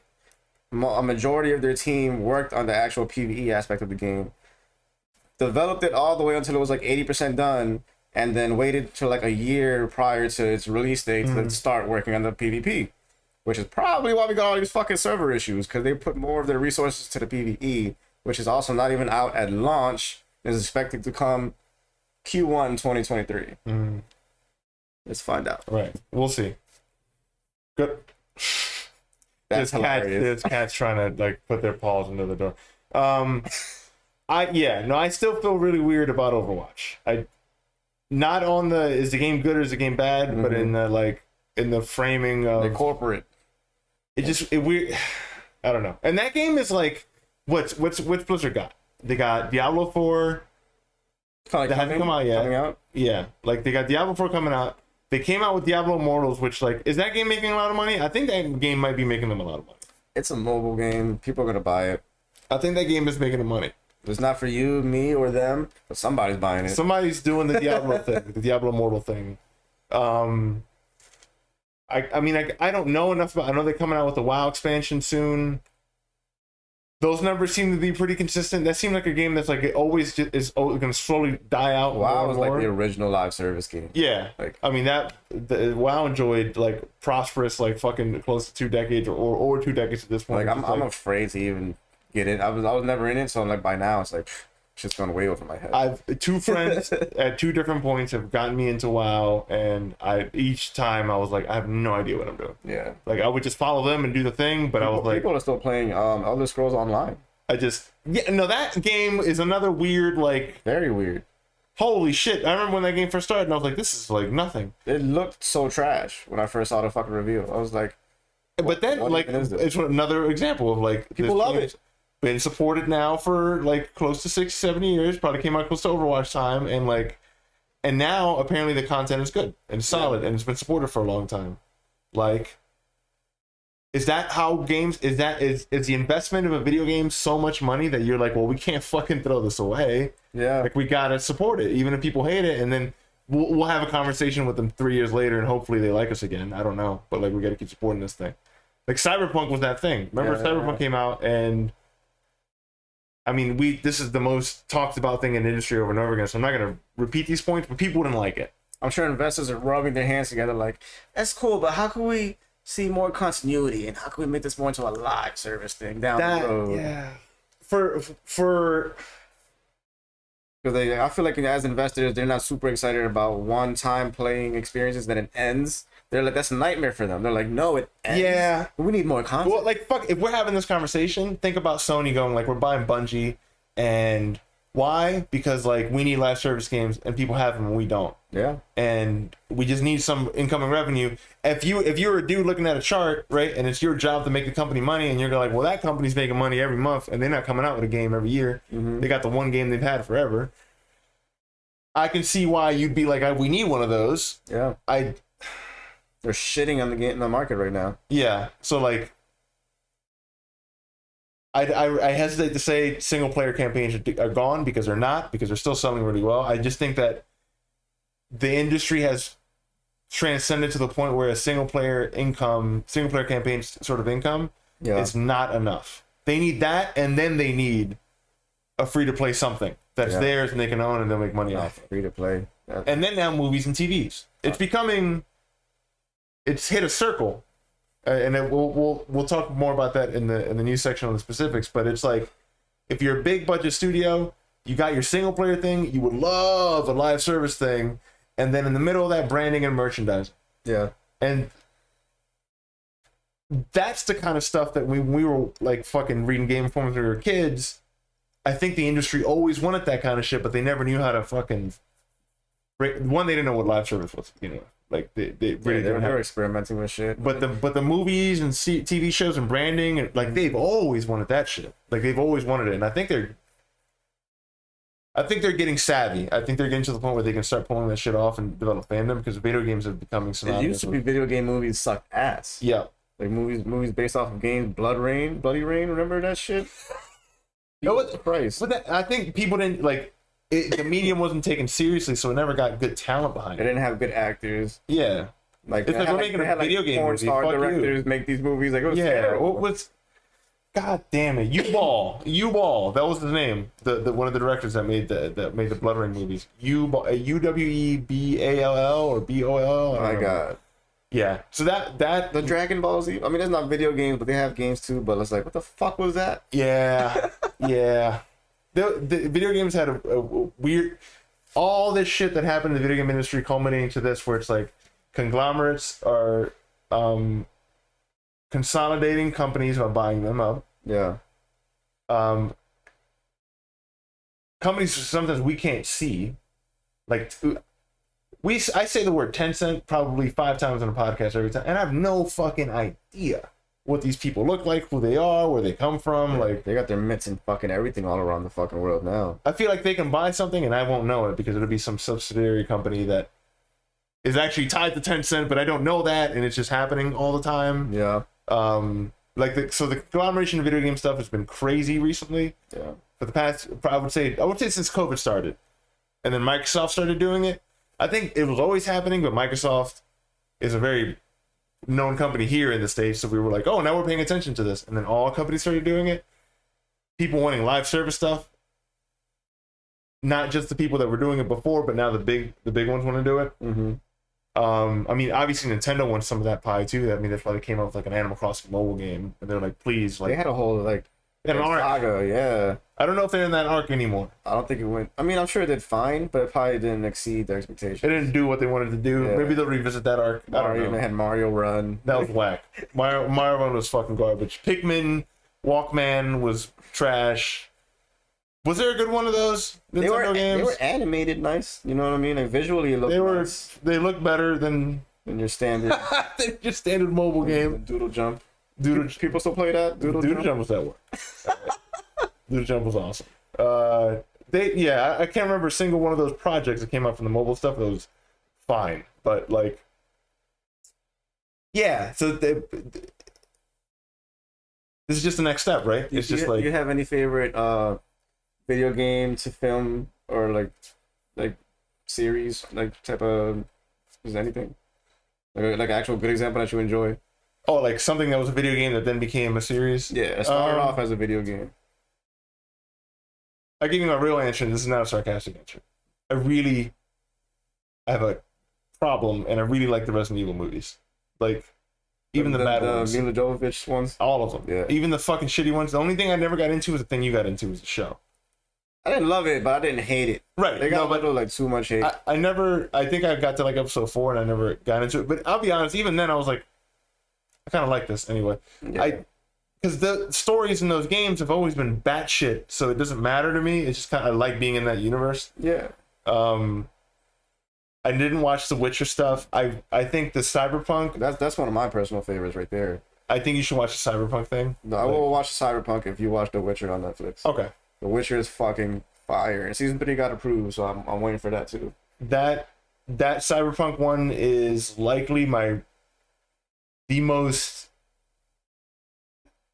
a majority of their team worked on the actual PvE aspect of the game. Developed it all the way until it was like 80% done, and then waited till like a year prior to its release date to start working on the PvP. Which is probably why we got all these fucking server issues, because they put more of their resources to the PvE, which is also not even out at launch. Is expected to come Q1 2023. Let's find out. Right. We'll see. Good. That's hilarious. There's cats trying to like put their paws into the door. I still feel really weird about Overwatch. Not on the is the game good or is the game bad, but in the framing of the corporate. It weird. I don't know. And that game is like what's Blizzard got? They got Diablo 4. That hasn't come out yet. Coming out? Yeah, like they got Diablo 4 coming out. They came out with Diablo Immortals, which like is that game making a lot of money? I think that game might be making them a lot of money. It's a mobile game. People are gonna buy it. I think that game is making them money. It's not for you, me, or them, but somebody's buying it. Somebody's doing the Diablo thing, the Diablo Immortal thing. I mean, I don't know enough about. I know they're coming out with the WoW expansion soon. Those numbers seem to be pretty consistent. That seemed like a game that's like it always just is going to slowly die out. WoW was like the original live service game. Yeah, like I mean WoW enjoyed like prosperous like fucking close to 2 decades or 2 decades at this point. Like I'm afraid to even get in. I was never in it, so like by now it's like just gone way over my head. I've 2 friends at 2 different points have gotten me into WoW, and each time I was like, I have no idea what I'm doing. Yeah, like I would just follow them and do the thing, but I was like, people are still playing Elder Scrolls Online. That game is another weird like very weird. Holy shit! I remember when that game first started, and I was like, this is like nothing. It looked so trash when I first saw the fucking review. I was like, but then like it's another example of like people love it. Been supported now for like close to 6-7 years. Probably came out close to Overwatch time, and now apparently the content is good and solid, and it's been supported for a long time. Like, is that how games? Is the investment of a video game so much money that you're like, well, we can't fucking throw this away? Yeah, like we gotta support it, even if people hate it, and then we'll have a conversation with them 3 years later, and hopefully they like us again. I don't know, but like we gotta keep supporting this thing. Like Cyberpunk was that thing. Remember, Cyberpunk came out and. I mean, this is the most talked about thing in the industry over and over again, so I'm not going to repeat these points, but people wouldn't like it. I'm sure investors are rubbing their hands together like, that's cool, but how can we see more continuity and how can we make this more into a live service thing down the road? Yeah. For Because I feel like as investors, they're not super excited about one-time playing experiences that it ends. They're like, that's a nightmare for them. They're like, no, it ends. Yeah. We need more content. Well, like, fuck, if we're having this conversation, think about Sony going, like, we're buying Bungie, and why? Because, like, we need live service games, and people have them, and we don't. Yeah. And we just need some incoming revenue. If you're a dude looking at a chart, right, and it's your job to make the company money, and you're like, well, that company's making money every month, and they're not coming out with a game every year. Mm-hmm. They got the one game they've had forever. I can see why you'd be like, we need one of those. Yeah. They're shitting on the market right now. Yeah. So, like, I hesitate to say single player campaigns are gone, because they're not, because they're still selling really well. I just think that the industry has transcended to the point where a single player campaign sort of income is not enough. They need that, and then they need a free to play something that's theirs and they can own and they'll make money off it. Free to play. And then now movies and TVs. It's hit a circle. And we'll talk more about that in the news section on the specifics, but it's like, if you're a big budget studio, you got your single player thing, you would love a live service thing, and then in the middle of that, branding and merchandising. Yeah. And that's the kind of stuff that we were like fucking reading Game Informer when we were kids. I think the industry always wanted that kind of shit, but they never knew how to fucking one, they didn't know what live service was, you know. Like they really they were experimenting with shit. But the movies and TV shows and branding, like, they've always wanted that shit. Like, they've always wanted it, and I think they're getting savvy. I think they're getting to the point where they can start pulling that shit off and develop fandom, because video games are becoming synonymous. It used to be video game movies sucked ass. Yeah. Like movies based off of games, Bloody Rain, remember that shit? Christ. But I think people didn't like it, the medium wasn't taken seriously, so it never got good talent behind it. It didn't have good actors. Yeah. Like, it's like we're making a video game porn movie. star Fuck directors you. make these movies. Like, it was terrible. What was? God damn it, U-Ball. That was his name. The one of the directors that made the Blood Rain movies. UWEBALL or BOL. Oh my god. Yeah. So that the Dragon Ball Z. I mean, it's not video games, but they have games too. But it's like, what the fuck was that? Yeah. Yeah. The video games had a weird. All this shit that happened in the video game industry culminating to this, where it's like conglomerates are consolidating companies by buying them up. Yeah. Companies sometimes we can't see. Like, I say the word Tencent probably 5 times on a podcast every time, and I have no fucking idea what these people look like, who they are, where they come from. Like, they got their mitts in fucking everything all around the fucking world now. I feel like they can buy something and I won't know it, because it'll be some subsidiary company that is actually tied to Tencent, but I don't know that, and it's just happening all the time. Yeah. So the conglomeration of video game stuff has been crazy recently. Yeah. For the past, I would say since COVID started, and then Microsoft started doing it. I think it was always happening, but Microsoft is a very known company here in the States, so we were like, oh, now we're paying attention to this, and then all companies started doing it. People wanting live service stuff, not just the people that were doing it before, but now the big ones want to do it. Mm-hmm. I mean, obviously Nintendo wants some of that pie too. I mean, that's why they came out with like an Animal Crossing mobile game, and they're like, please, like, they had a whole like an arc. Saga, yeah. I don't know if they're in that arc anymore. I don't think it went. I mean, I'm sure it did fine, but it probably didn't exceed their expectations. They didn't do what they wanted to do. Yeah. Maybe they'll revisit that arc. I don't know. They had Mario Run. That was whack. Mario Run was fucking garbage. Pikmin, Walkman was trash. Was there a good one of those Nintendo games? They were animated nice. You know what I mean? Like, visually, it looked nice. They looked better than your standard. Your standard mobile game. Doodle Jump. People still play that? Doodle Jump was that one. Doodle Jump was awesome. I can't remember a single one of those projects that came out from the mobile stuff that was fine. But, like, yeah, so this is just the next step, right? It's just like... Do you have any favorite video game to film or, like series, like, type of... Is anything? Like actual good example that you enjoy? Oh, like something that was a video game that then became a series? Yeah, it started off as a video game. I give you my real answer. This is not a sarcastic answer. I have a problem, and I really like the Resident Evil movies. Like, Even the bad ones. Mila Jovovich ones. All of them. Yeah. Even the fucking shitty ones. The only thing I never got into was the thing you got into was the show. I didn't love it, but I didn't hate it. Right. They got a little like too much hate. I think I got to like episode 4 and I never got into it. But I'll be honest, even then I was like, I kind of like this anyway. Yeah. Because the stories in those games have always been batshit, so it doesn't matter to me. It's just kind of I like being in that universe. Yeah. I didn't watch the Witcher stuff. I think the Cyberpunk. That's one of my personal favorites right there. I think you should watch the Cyberpunk thing. No, I will watch the Cyberpunk if you watch The Witcher on Netflix. Okay. The Witcher is fucking fire, and season 3 got approved, so I'm waiting for that too. That Cyberpunk one is likely the most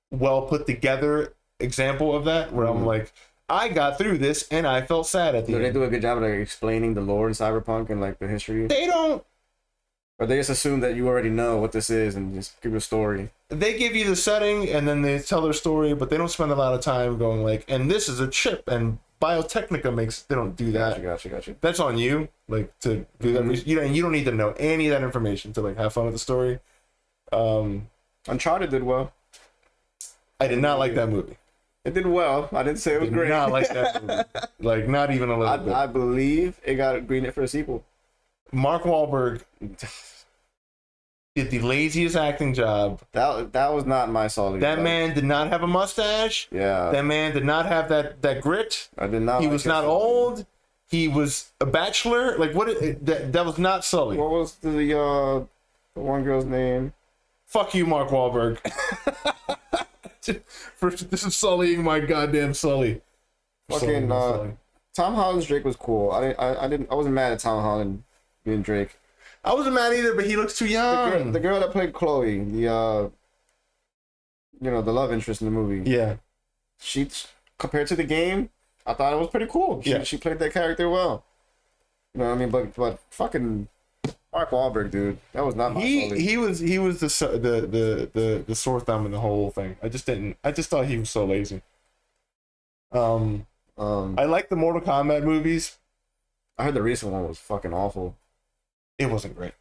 well put together example of that, where I'm like, I got through this and I felt sad at the end. They do a good job of like explaining the lore in Cyberpunk and like the history. They don't. Or they just assume that you already know what this is and just give you a story. They give you the setting and then they tell their story, but they don't spend a lot of time going like, and this is a chip and Biotechnica makes. They don't do that. Gotcha. That's on you, like to do that. You don't need to know any of that information to like have fun with the story. Uncharted did well. I did not like that movie. It did well. I didn't say it was great. Not like that movie. Like not even a little bit. I believe it got greenlit for a sequel. Mark Wahlberg did the laziest acting job. That was not my solid. That man did not have a mustache. Yeah. That man did not have that grit. I did not. He was not old. He was a bachelor. Like what? That was not Sully. What was the one girl's name? Fuck you, Mark Wahlberg. This is sullying my goddamn Sully. Fucking Tom Holland's Drake was cool. I wasn't mad at Tom Holland being Drake. I wasn't mad either, but he looks too young. The girl that played Chloe, the love interest in the movie. Yeah. She, compared to the game, I thought it was pretty cool. She played that character well. You know what I mean? But fucking Mark Wahlberg, dude, that was not my Sully. He was the sore thumb in the whole thing. I just thought he was so lazy. I like the Mortal Kombat movies. I heard the recent one was fucking awful. It wasn't great.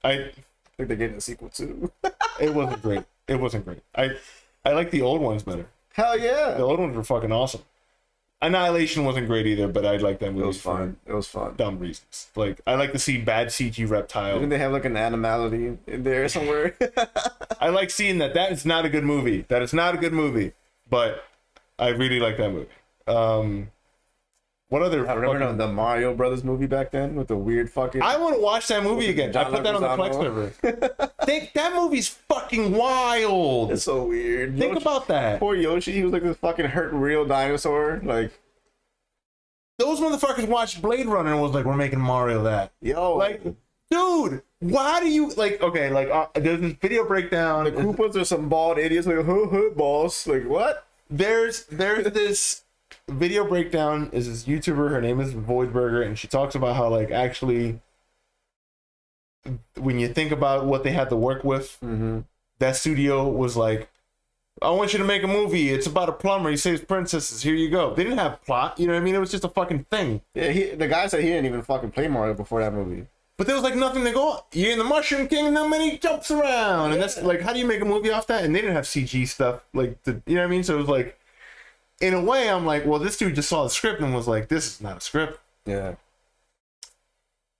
I think they're getting a sequel too. It wasn't great. I like the old ones better. Hell yeah. The old ones were fucking awesome. Annihilation wasn't great either, but I like that movie. It was fun. Dumb reasons. Like I like to see bad CG reptile. Didn't they have like an animality in there somewhere? I like seeing that. That is not a good movie. But I really like that movie. What other? I remember the Mario Brothers movie back then with the weird fucking. I want to watch that movie again. I put that on the Plex server. That movie's fucking wild. It's so weird. Think about that. Poor Yoshi, he was like this fucking hurt real dinosaur. Like those motherfuckers watched Blade Runner and was like, "We're making Mario that." Yo, like, dude, why do you like? Okay, like there's this video breakdown. The Koopas are some bald idiots like, boss. Like what? There's this. Video breakdown is this YouTuber. Her name is Voidburger, and she talks about how like actually, when you think about what they had to work with, that studio was like, "I want you to make a movie. It's about a plumber. He saves princesses. Here you go." They didn't have plot. You know what I mean? It was just a fucking thing. Yeah, the guy said he didn't even fucking play Mario before that movie. But there was like nothing to go on. You're in the Mushroom Kingdom and he jumps around, and that's like, how do you make a movie off that? And they didn't have CG stuff like you know what I mean? So it was like. In a way, I'm like, well, this dude just saw the script and was like, this is not a script. Yeah.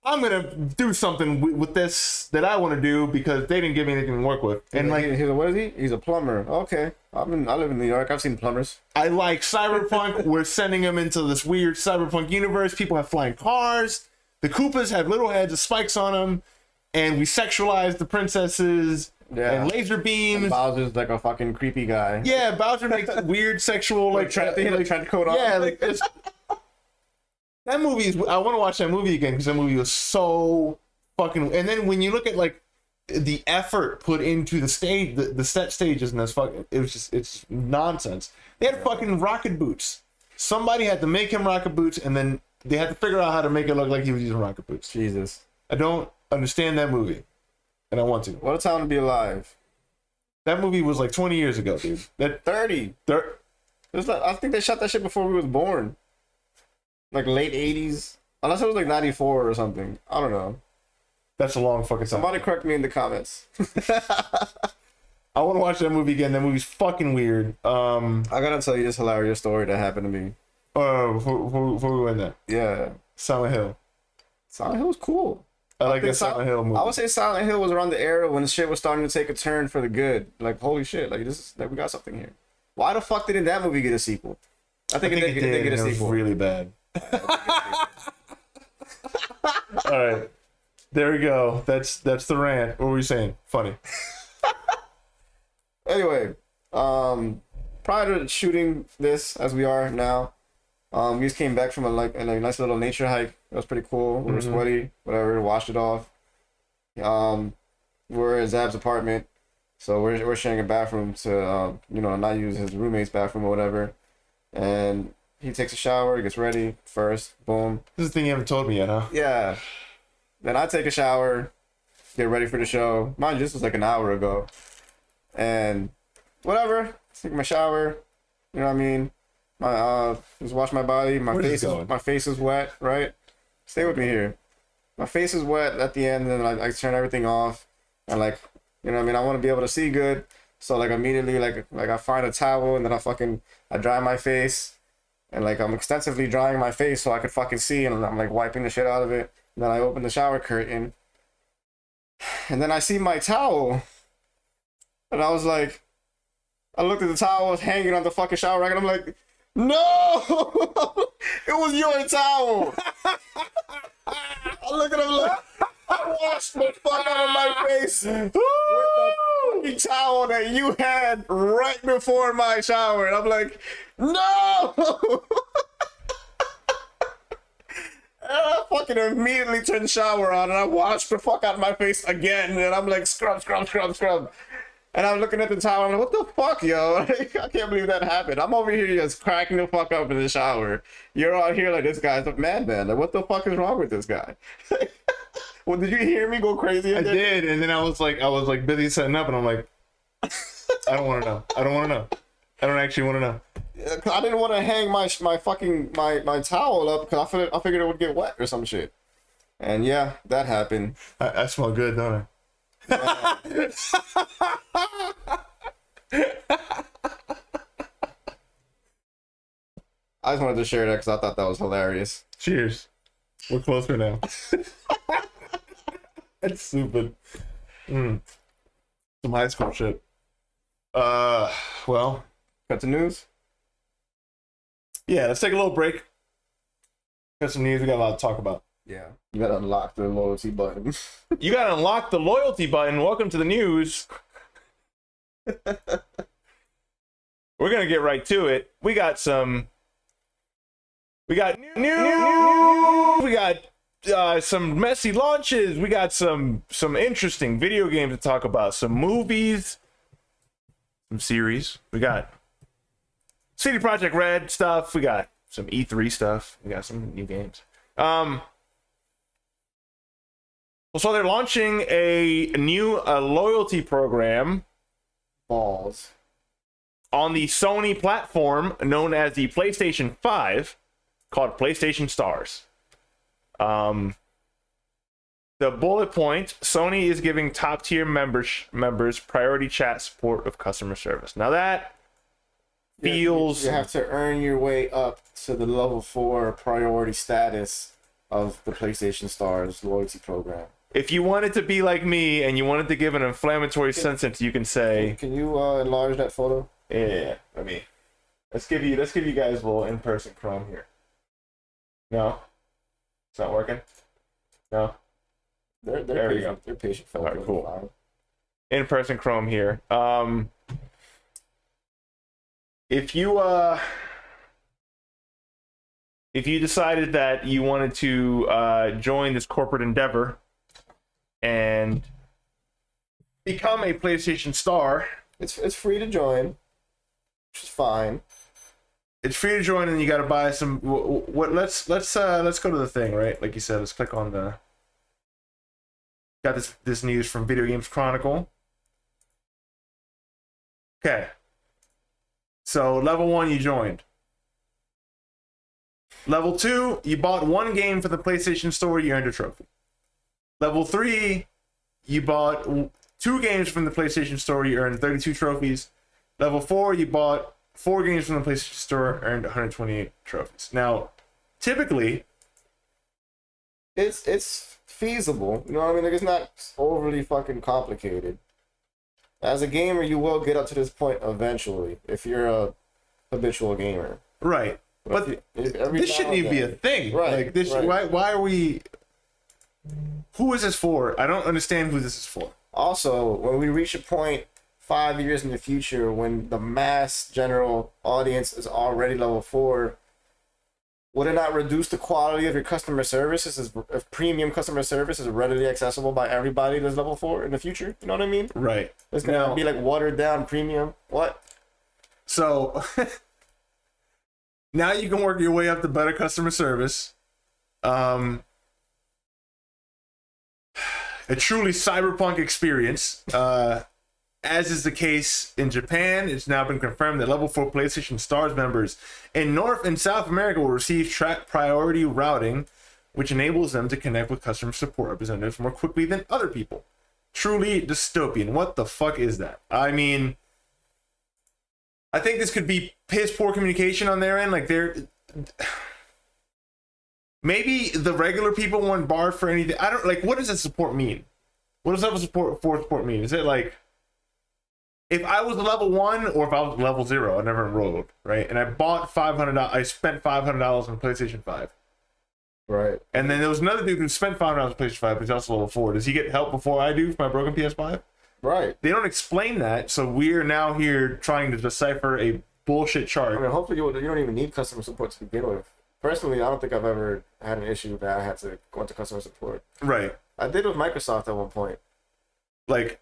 I'm going to do something with this that I want to do because they didn't give me anything to work with. And like, what is he? He's a plumber. Okay. I live in New York. I've seen plumbers. I like Cyberpunk. We're sending them into this weird Cyberpunk universe. People have flying cars. The Koopas have little heads with spikes on them. And we sexualize the princesses. Yeah. And laser beams. And Bowser's like a fucking creepy guy. Yeah, Bowser makes weird sexual like trying to code on. Yeah, like this. That movie is. I want to watch that movie again because that movie was so fucking. And then when you look at like the effort put into the stage, the set stages, and this fucking, it's nonsense. They had fucking rocket boots. Somebody had to make him rocket boots, and then they had to figure out how to make it look like he was using rocket boots. Jesus, I don't understand that movie. And I want to. What a time to be alive. That movie was like 20 years ago, dude. That 30. I think they shot that shit before we was born. Like late 80s. Unless it was like 94 or something. I don't know. That's a long fucking time. Somebody correct me in the comments. I want to watch that movie again. That movie's fucking weird. I gotta tell you this hilarious story that happened to me. Before we went there. Yeah. Silent Hill. Silent Hill was cool. I like that Silent Hill movie. I would say Silent Hill was around the era when the shit was starting to take a turn for the good. Like, holy shit, like this is like we got something here. Why the fuck didn't that movie get a sequel? I think it did get a sequel. It was really bad. All right. There we go. That's the rant. What were you saying? Funny. Anyway, prior to shooting this as we are now, we just came back from a nice little nature hike. It was pretty cool. We were sweaty, whatever, washed it off. We're at Zab's apartment, so we're sharing a bathroom to not use his roommate's bathroom or whatever. And he takes a shower, gets ready first, boom. This is the thing you haven't told me yet, huh? Yeah. Then I take a shower, get ready for the show. Mind you, this was like an hour ago. And whatever, take my shower, you know what I mean? Just wash my body. My face is wet, right? Stay with me here. My face is wet at the end, and then I turn everything off, and like, you know what I mean? I want to be able to see good, so like immediately like I find a towel, and then I dry my face, and like I'm extensively drying my face so I could fucking see, and I'm like wiping the shit out of it. And then I open the shower curtain, and then I see my towel. And I was like, I looked at the towel, it was hanging on the fucking shower rack, and I'm like, no! It was your towel! I look at him like, I washed the fuck out of my face with the fucking towel that you had right before my shower. And I'm like, no! And I fucking immediately turned the shower on, and I washed the fuck out of my face again. And I'm like, scrub. And I'm looking at the towel, and I'm like, what the fuck, yo? I can't believe that happened. I'm over here just cracking the fuck up in the shower. You're out here like, this guy's a madman. Like, what the fuck is wrong with this guy? Well, did you hear me go crazy? I did, and then I was like busy setting up, and I'm like, I don't want to know. I don't actually want to know. Yeah, I didn't want to hang my fucking towel up because I figured it would get wet or some shit. And yeah, that happened. I smell good, don't I? I just wanted to share that because I thought that was hilarious. Cheers. We're closer now. That's stupid. Some high school shit. Well, got the news? Yeah, let's take a little break. Got some news. We got a lot to talk about. Yeah. You gotta unlock the loyalty button. You gotta unlock the loyalty button. Welcome to the news. We're gonna get right to it. We got news. We got some messy launches. We got some interesting video games to talk about. Some movies, some series. We got CD Projekt Red stuff. We got some E3 stuff. We got some new games. So they're launching a new loyalty program. Balls. On the Sony platform known as the PlayStation 5, called PlayStation Stars. The bullet point: Sony is giving top tier members priority chat support of customer service. Now that feels you have to earn your way up to the level 4 priority status of the PlayStation Stars loyalty program. If you wanted to be like me and you wanted to give an inflammatory sentence, you can say. Can you enlarge that photo? Yeah. Let's give you guys a little in-person Chrome here. No, it's not working. No. There we go. They're patient. All right, cool. In-person Chrome here. If you decided that you wanted to join this corporate endeavor and become a PlayStation Star, it's free to join, which is fine. It's free to join, and you got to buy some. Let's go to the thing, right? Like you said, let's click on the. Got this news from Video Games Chronicle. Okay. So level 1, you joined. Level 2, you bought one game for the PlayStation Store, you earned a trophy. Level 3, you bought 2 games from the PlayStation Store, you earned 32 trophies. Level 4, you bought 4 games from the PlayStation Store, earned 128 trophies. Now, typically, it's feasible. You know what I mean? Like, it's not overly fucking complicated. As a gamer, you will get up to this point eventually if you're a habitual gamer. Right. But this shouldn't even be a thing. Right. Like this. Right. Why are we? Who is this for? I don't understand who this is for. Also, when we reach a point 5 years in the future when the mass general audience is already level 4, would it not reduce the quality of your customer services if premium customer service is readily accessible by everybody that's level 4 in the future? You know what I mean? Right. It's gonna be like watered down premium. What? So now you can work your way up to better customer service. A truly cyberpunk experience. As is the case in Japan, it's now been confirmed that level 4 PlayStation Stars members in North and South America will receive track priority routing, which enables them to connect with customer support representatives more quickly than other people. Truly dystopian. What the fuck is that? I mean, I think this could be piss poor communication on their end. Like, maybe the regular people weren't barred for anything. I don't, like, what does that support mean? What does level support mean? Is it like, if I was level 1 or if I was level 0, I never enrolled, right? And I bought $500, I spent $500 on PlayStation 5. Right. And then there was another dude who spent $500 on PlayStation 5, but he's also level 4. Does he get help before I do for my broken PS5? Right. They don't explain that, so we're now here trying to decipher a bullshit chart. I mean, hopefully you don't even need customer support to begin with. Personally, I don't think I've ever had an issue that I had to go into customer support. Right. I did with Microsoft at one point. Like,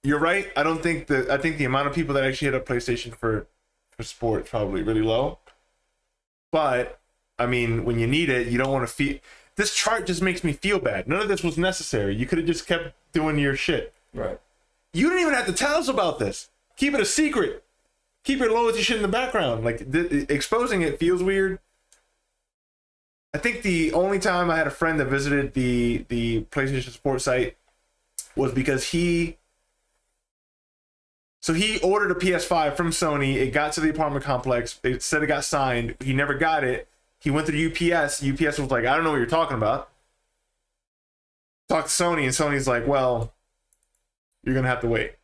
you're right. I think the amount of people that actually hit up PlayStation for support is probably really low. But I mean, when you need it, you don't want to feel. This chart just makes me feel bad. None of this was necessary. You could have just kept doing your shit. Right. You didn't even have to tell us about this. Keep it a secret. Keep your loyalty shit in the background. Like, exposing it feels weird. I think the only time I had a friend that visited the PlayStation support site was because he ordered a PS5 from Sony. It got to the apartment complex. It said it got signed. He never got it. He went to UPS. UPS was like, I don't know what you're talking about. Talked to Sony, and Sony's like, well, you're going to have to wait.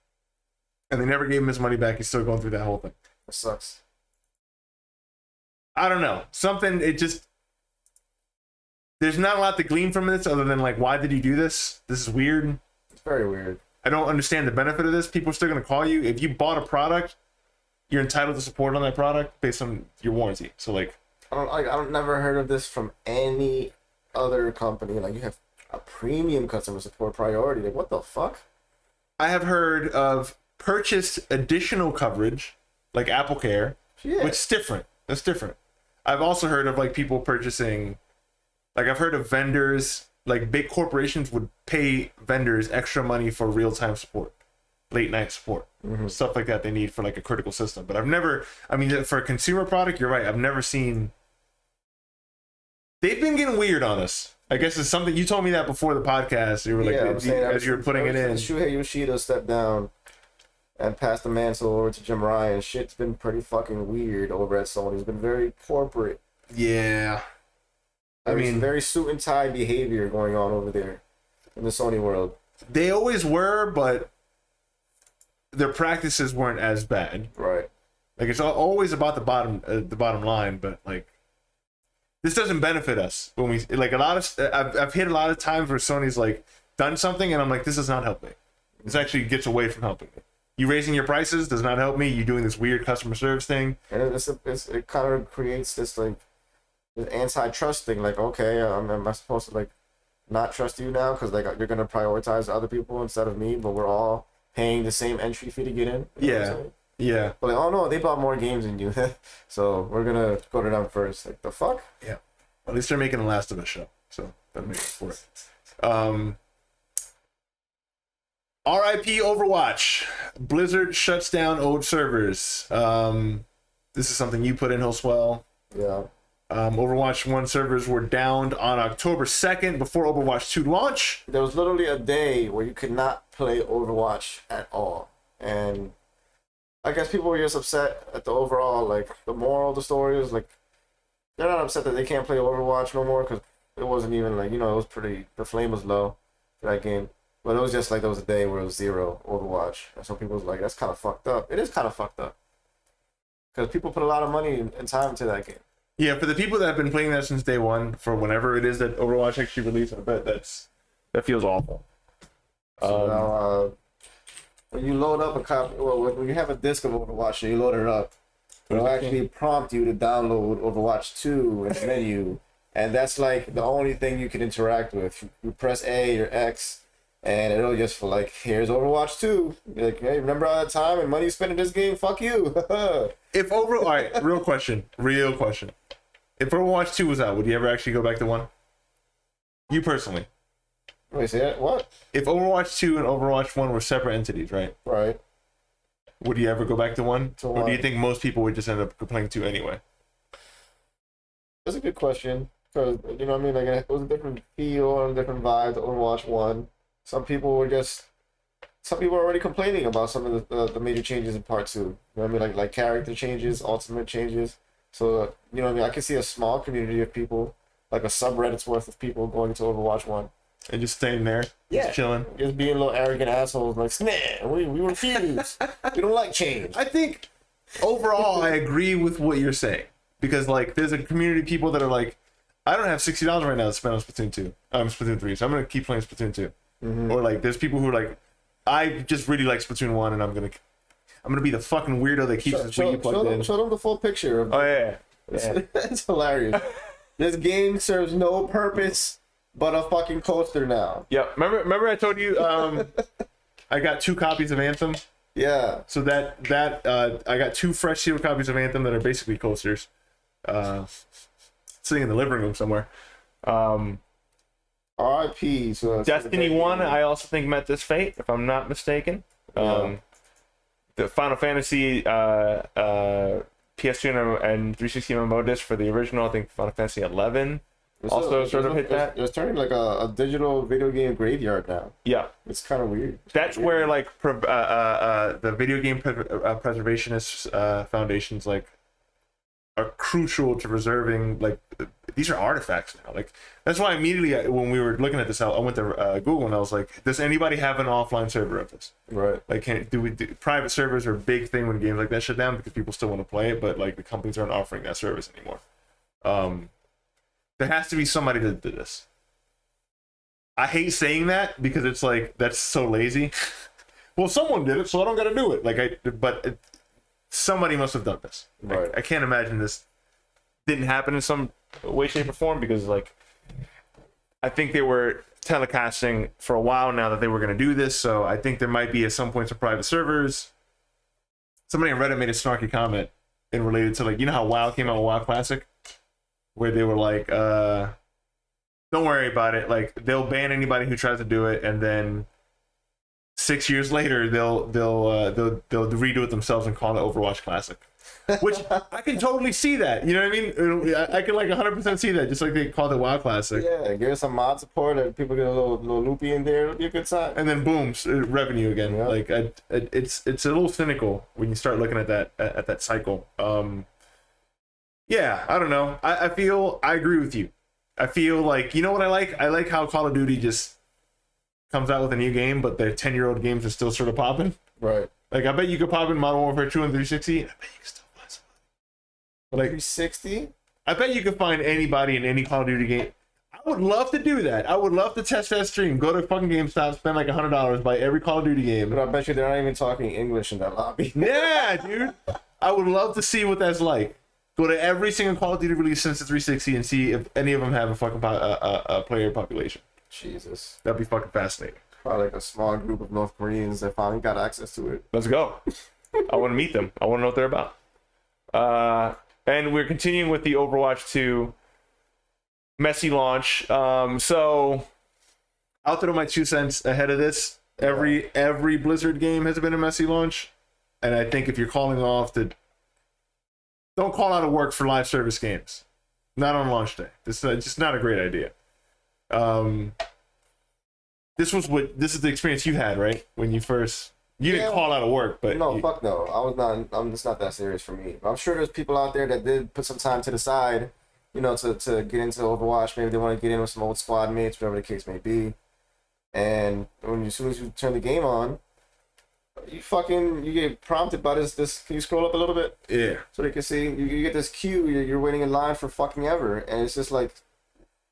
And they never gave him his money back. He's still going through that whole thing. That sucks. I don't know. There's not a lot to glean from this other than, like, why did he do this? This is weird. It's very weird. I don't understand the benefit of this. People are still going to call you. If you bought a product, you're entitled to support on that product based on your warranty. So, like, I've never heard of this from any other company. Like, you have a premium customer support priority. Like, what the fuck? I have heard of purchased additional coverage, like Apple Care, which is different. That's different. I've also heard of, like, people purchasing, like, I've heard of vendors, like, big corporations would pay vendors extra money for real-time support, late night support, stuff like that they need for, like, a critical system. But I've never, I mean, for a consumer product, you're right, I've never seen. They've been getting weird on us. I guess it's something, you told me that before the podcast. You were like, as you were putting it in. Shuhei Yoshida stepped down and passed the mantle over to Jim Ryan. Shit's been pretty fucking weird over at Sony. It's been very corporate. Yeah. I mean, very suit and tie behavior going on over there in the Sony world. They always were, but their practices weren't as bad. Right. Like, it's always about the bottom line, but, like, this doesn't benefit us when we, like, a lot of, I've hit a lot of times where Sony's, like, done something and I'm like, this does not help me. This actually gets away from helping me. You raising your prices does not help me. You doing this weird customer service thing. And it kind of creates this, like, the antitrust thing. Like, okay, am I supposed to, like, not trust you now because, like, you're gonna prioritize other people instead of me, but we're all paying the same entry fee to get in? You know yeah. But, like, oh no, they bought more games than you, so we're gonna go to them first. Like, the fuck? Yeah. At least they're making the Last of Us show, so that makes for it. R.I.P. Overwatch. Blizzard shuts down old servers. This is something you put in, Josuel. Yeah. Overwatch 1 servers were downed on October 2nd before Overwatch 2 launch. There was literally a day where you could not play Overwatch at all. And I guess people were just upset at the overall, like, the moral of the story is, like, they're not upset that they can't play Overwatch no more because it wasn't even, like, it was pretty, the flame was low for that game. But it was just like there was a day where it was 0 Overwatch. And some people was like, that's kind of fucked up. It is kind of fucked up. Because people put a lot of money and time into that game. Yeah, for the people that have been playing that since day one, for whenever it is that Overwatch actually released, I bet that feels awful. So now, when you load up a copy, well, when you have a disc of Overwatch and you load it up, it'll actually prompt you to download Overwatch 2 in the menu. And that's like the only thing you can interact with. You press A or X, and it'll just for like, here's Overwatch 2. You're like, hey, remember all that time and money you spent in this game? Fuck you. All right, real question. If Overwatch 2 was out, would you ever actually go back to 1? You personally. Wait, say that? What? If Overwatch 2 and Overwatch 1 were separate entities, right? Right. Would you ever go back to 1? To or 1. do you think most people would just end up playing 2 anyway? That's a good question. Because, you know what I mean? Like, it was a different feel and a different vibe to Overwatch 1. Some people were already complaining about some of the major changes in Part 2. You know what I mean? Like character changes, ultimate changes. So, you know what I mean? I can see a small community of people, like a subreddit's worth of people going to Overwatch 1. And just staying there, just chilling. Just being little arrogant assholes like, nah, we refuse. We don't like change. I think, overall, I agree with what you're saying. Because, like, there's a community of people that are like, I don't have $60 right now to spend on Splatoon 2. Splatoon 3, so I'm going to keep playing Splatoon 2. Mm-hmm. Or, like, there's people who are like, I just really like Splatoon 1, and I'm gonna be the fucking weirdo that keeps his Wii plugged in. Show them the full picture. Oh, yeah. It's hilarious. This game serves no purpose but a fucking coaster now. Yeah, remember I told you I got 2 copies of Anthem? Yeah. So that I got 2 fresh sealed copies of Anthem that are basically coasters. Sitting in the living room somewhere. R.I.P. So Destiny 1, I also think met this fate, if I'm not mistaken. Yeah. The Final Fantasy PS2 and 360 MMO disc for the original, I think Final Fantasy 11 also sort of hit that. It's turning like a digital video game graveyard now. Yeah. It's kind of weird. That's where, like, the video game preservationist foundations, like, are crucial to preserving, like, these are artifacts now. Like, that's why immediately when we were looking at this, I went to Google and I was like, does anybody have an offline server of this? Right. Like, private servers are a big thing when games like that shut down because people still want to play it, but like the companies aren't offering that service anymore. There has to be somebody that did this. I hate saying that because it's like, that's so lazy. Well, someone did it, so I don't got to do it. Somebody must have done this. Right. I can't imagine this didn't happen in some way, shape, or form, because, like, I think they were telecasting for a while now that they were going to do this, so I think there might be at some point some private servers. Somebody on Reddit made a snarky comment in related to, like, you know how WoW came out with WoW Classic? Where they were like, don't worry about it. Like, they'll ban anybody who tries to do it, and then 6 years later, they'll redo it themselves and call it Overwatch Classic. Which I can totally see that. You know what I mean? I can like 100% see that. Just like they called it WoW Classic. Yeah, give us some mod support and people get a little loopy in there. It'll be a good time. And then boom, revenue again. Yeah. Like it's a little cynical when you start looking at that cycle. Yeah, I don't know. I feel I agree with you. I feel like, you know what I like? I like how Call of Duty just comes out with a new game, but their 10-year-old games are still sort of popping. Right. Like, I bet you could pop in Modern Warfare 2 on 360. I bet you could still find somebody. Like, 360? I bet you could find anybody in any Call of Duty game. I would love to do that. I would love to test that stream. Go to fucking GameStop, spend like $100, buy every Call of Duty game. But I bet you they're not even talking English in that lobby. Yeah, dude. I would love to see what that's like. Go to every single Call of Duty release since the 360 and see if any of them have a fucking player population. Jesus. That'd be fucking fascinating. Probably like a small group of North Koreans that finally got access to it. Let's go. I want to meet them. I want to know what they're about. And we're continuing with the Overwatch 2 messy launch. So I'll throw my 2 cents ahead of this. Every Blizzard game has been a messy launch. And I think if you're calling off don't call out of work for live service games. Not on launch day. This is just not a great idea. This is the experience you had, right? When you first, you didn't call out of work, but no, fuck no. I was not. It's not that serious for me. I'm sure there's people out there that did put some time to the side, you know, to get into Overwatch. Maybe they want to get in with some old squad mates, whatever the case may be. And as soon as you turn the game on, you get prompted by this. Can you scroll up a little bit? Yeah. So they can see you get this queue. You're waiting in line for fucking ever, and it's just like.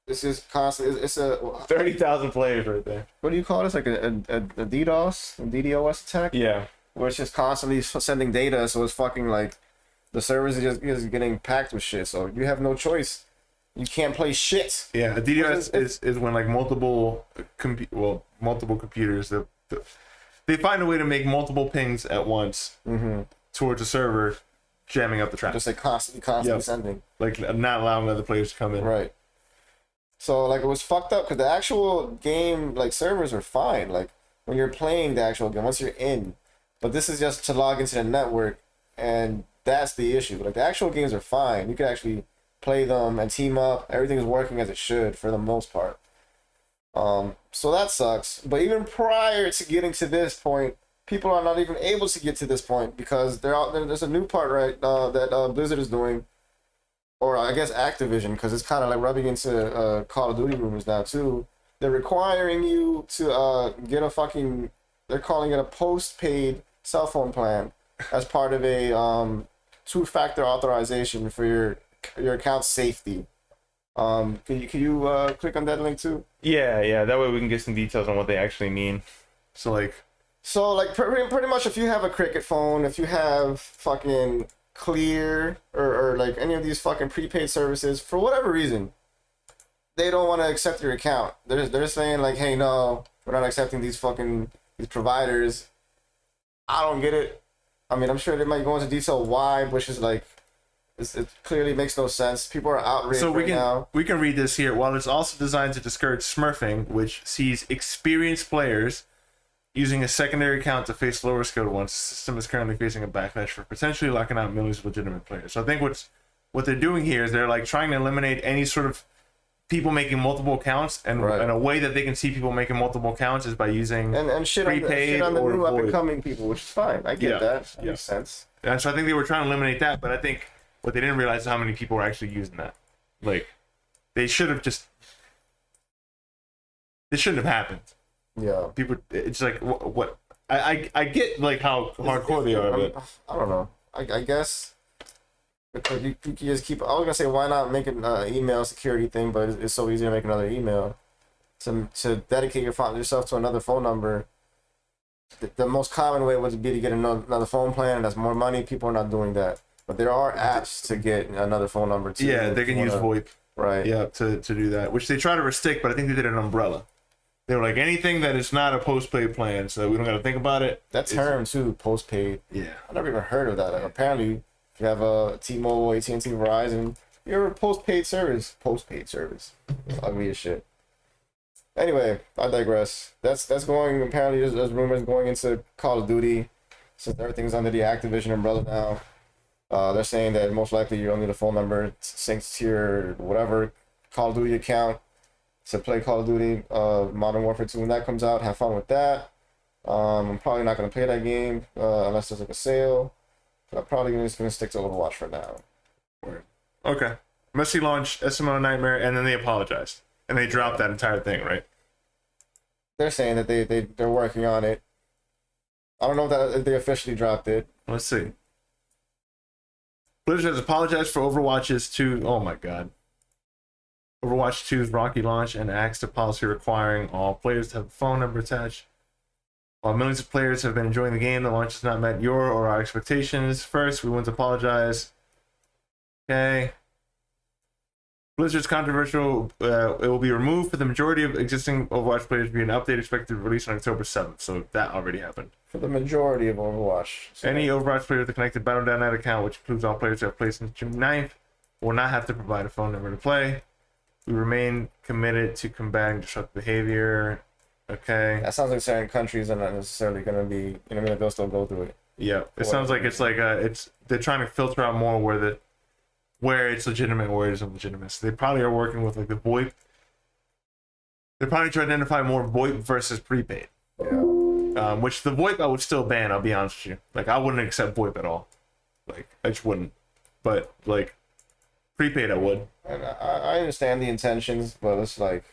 This is constant. It's a 30,000 players right there. What do you call this? Like a DDoS, a DDoS attack? Yeah. Where it's just constantly sending data, so it's fucking like the servers is getting packed with shit. So you have no choice. You can't play shit. Yeah, a DDoS is when like multiple computers they find a way to make multiple pings at once towards a server, jamming up the traffic. Just like constantly sending. Like not allowing other players to come in. Right. So like it was fucked up because the actual game like servers are fine. Like when you're playing the actual game, once you're in, but this is just to log into the network, and that's the issue. Like the actual games are fine. You can actually play them and team up. Everything is working as it should for the most part. So that sucks. But even prior to getting to this point, people are not even able to get to this point because there's a new part that Blizzard is doing. Or I guess Activision, because it's kind of like rubbing into Call of Duty rumors now too. They're requiring you to get a fucking, they're calling it a post-paid cell phone plan as part of a two-factor authorization for your account safety. Can you click on that link too? Yeah. That way we can get some details on what they actually mean. So like pretty much if you have a Cricket phone, if you have fucking Clear or like any of these fucking prepaid services, for whatever reason they don't want to accept your account. They're saying like, hey, no, we're not accepting these providers. I don't get it. I mean, I'm sure they might go into detail why, which is like it clearly makes no sense. People are outraged. So now. We can read this here. While it's also designed to discourage smurfing, which sees experienced players using a secondary account to face lower skilled ones, the system is currently facing a backlash for potentially locking out millions of legitimate players. So I think what they're doing here is they're like trying to eliminate any sort of people making multiple accounts, and a way that they can see people making multiple accounts is by using and shit prepaid on the or new up and void. coming people, which is fine. I get that. That makes sense. And so I think they were trying to eliminate that, but I think what they didn't realize is how many people were actually using that. Like they shouldn't have happened. Yeah. People, it's like what I get like how hardcore they are, but I don't know. I guess because you can just keep. I was gonna say why not make an email security thing, but it's so easy to make another email to dedicate yourself to another phone number. The most common way would be to get another phone plan, and that's more money. People are not doing that, but there are apps to get another phone number too. Yeah, they can use VoIP. Right. Yeah, to do that, which they try to restrict, but I think they did an umbrella. They were like, anything that is not a postpaid plan, so we don't got to think about it. That term too, postpaid. Yeah. I never even heard of that. Like, apparently, if you have a T-Mobile, AT&T, Verizon, you're a postpaid service. Postpaid service. Ugly as shit. Anyway, I digress. That's going. Apparently, there's rumors going into Call of Duty, since everything's under the Activision umbrella now. They're saying that most likely you don't need a phone number synced to your whatever Call of Duty account to play Call of Duty Modern Warfare 2 when that comes out. Have fun with that. I'm probably not going to play that game unless there's like a sale. But I'm probably just going to stick to Overwatch for now. Word. Okay. Messy launch, SMO Nightmare, and then they apologized. And they dropped that entire thing, right? They're saying that they're working on it. I don't know if they officially dropped it. Let's see. Blizzard has apologized for Overwatch's 2. Oh my god. Overwatch 2's rocky launch and axed a policy requiring all players to have a phone number attached. While millions of players have been enjoying the game, the launch has not met your or our expectations. First, we want to apologize. Okay. Blizzard's controversial, it will be removed for the majority of existing Overwatch players via an update expected to release on October 7th. So that already happened. For the majority of Overwatch. So any Overwatch player with a connected Battle.net account, which includes all players who have played since June 9th, will not have to provide a phone number to play. We remain committed to combating disruptive behavior. Okay. That sounds like certain countries are not necessarily going to be, you know what I mean, they'll still go through it. Yeah. It sounds like it's like they're trying to filter out more where where it's legitimate and where it isn't legitimate. So they probably are working with like the VoIP. They're probably trying to identify more VoIP versus prepaid. Yeah. Which the VoIP I would still ban. I'll be honest with you. Like I wouldn't accept VoIP at all. Like I just wouldn't. But like prepaid, I would. And I understand the intentions, but it's like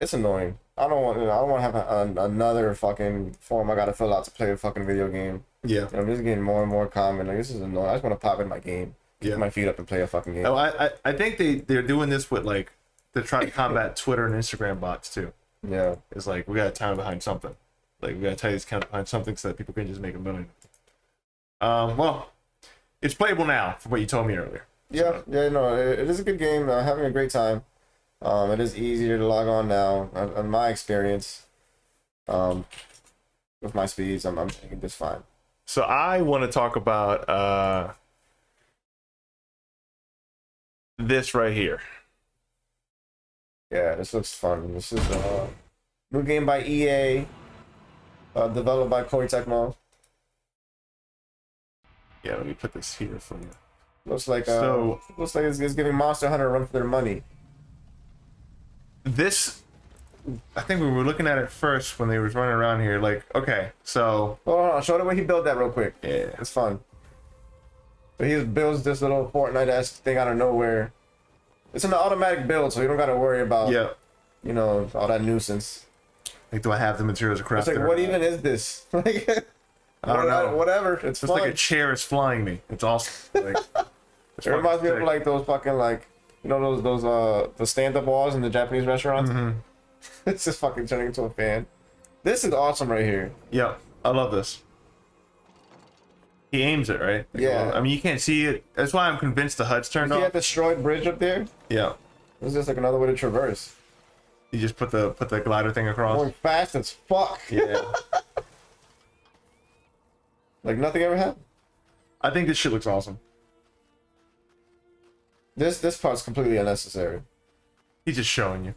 it's annoying. I don't want to have another fucking form I gotta fill out to play a fucking video game. Yeah. You know, this is getting more and more common. Like this is annoying. I just want to pop in my game, Yeah. put my feet up, and play a fucking game. Oh, I think they're doing this with like they're trying to combat Twitter and Instagram bots too. Yeah. It's like we got time behind something. Like we got to tie this count behind something so that people can just make a million. Well, it's playable now from what you told me earlier. Yeah, yeah, no, it is a good game. Having a great time. It is easier to log on now. In my experience, with my speeds, I'm thinking just fine. So I want to talk about this right here. Yeah, this looks fun. This is a new game by EA, developed by Koei Tecmo. Yeah, let me put this here for you. Looks like So- it's giving Monster Hunter a run for their money. This, I think we were looking at it first when they was running around here. Like, okay, so Hold on, show them where he built that real quick. yeah, It's fun. So he builds this little Fortnite-esque thing out of nowhere. It's an automatic build, so you don't got to worry about, yeah. you know, all that nuisance. Like, do I have the materials to craft? It's like, it or what not? even is this? Like, I don't know. Whatever. It's It's fun. like a chair is flying me. It's awesome. Like, it's It reminds me of sick. like those fucking like, you know, those the stand-up walls in the Japanese restaurants. Mhm. It's just fucking turning into a fan. This is awesome right here. Yeah, I love this. He aims it right. Like, Yeah. I mean, you can't see it. That's why I'm convinced the HUD's turned See that off. destroyed bridge up there? Yeah, This is just like another way to traverse. you just put the glider thing across. Going fast as fuck. Yeah, Like nothing ever happened. I think this shit looks awesome. This part's completely unnecessary. He's just showing you.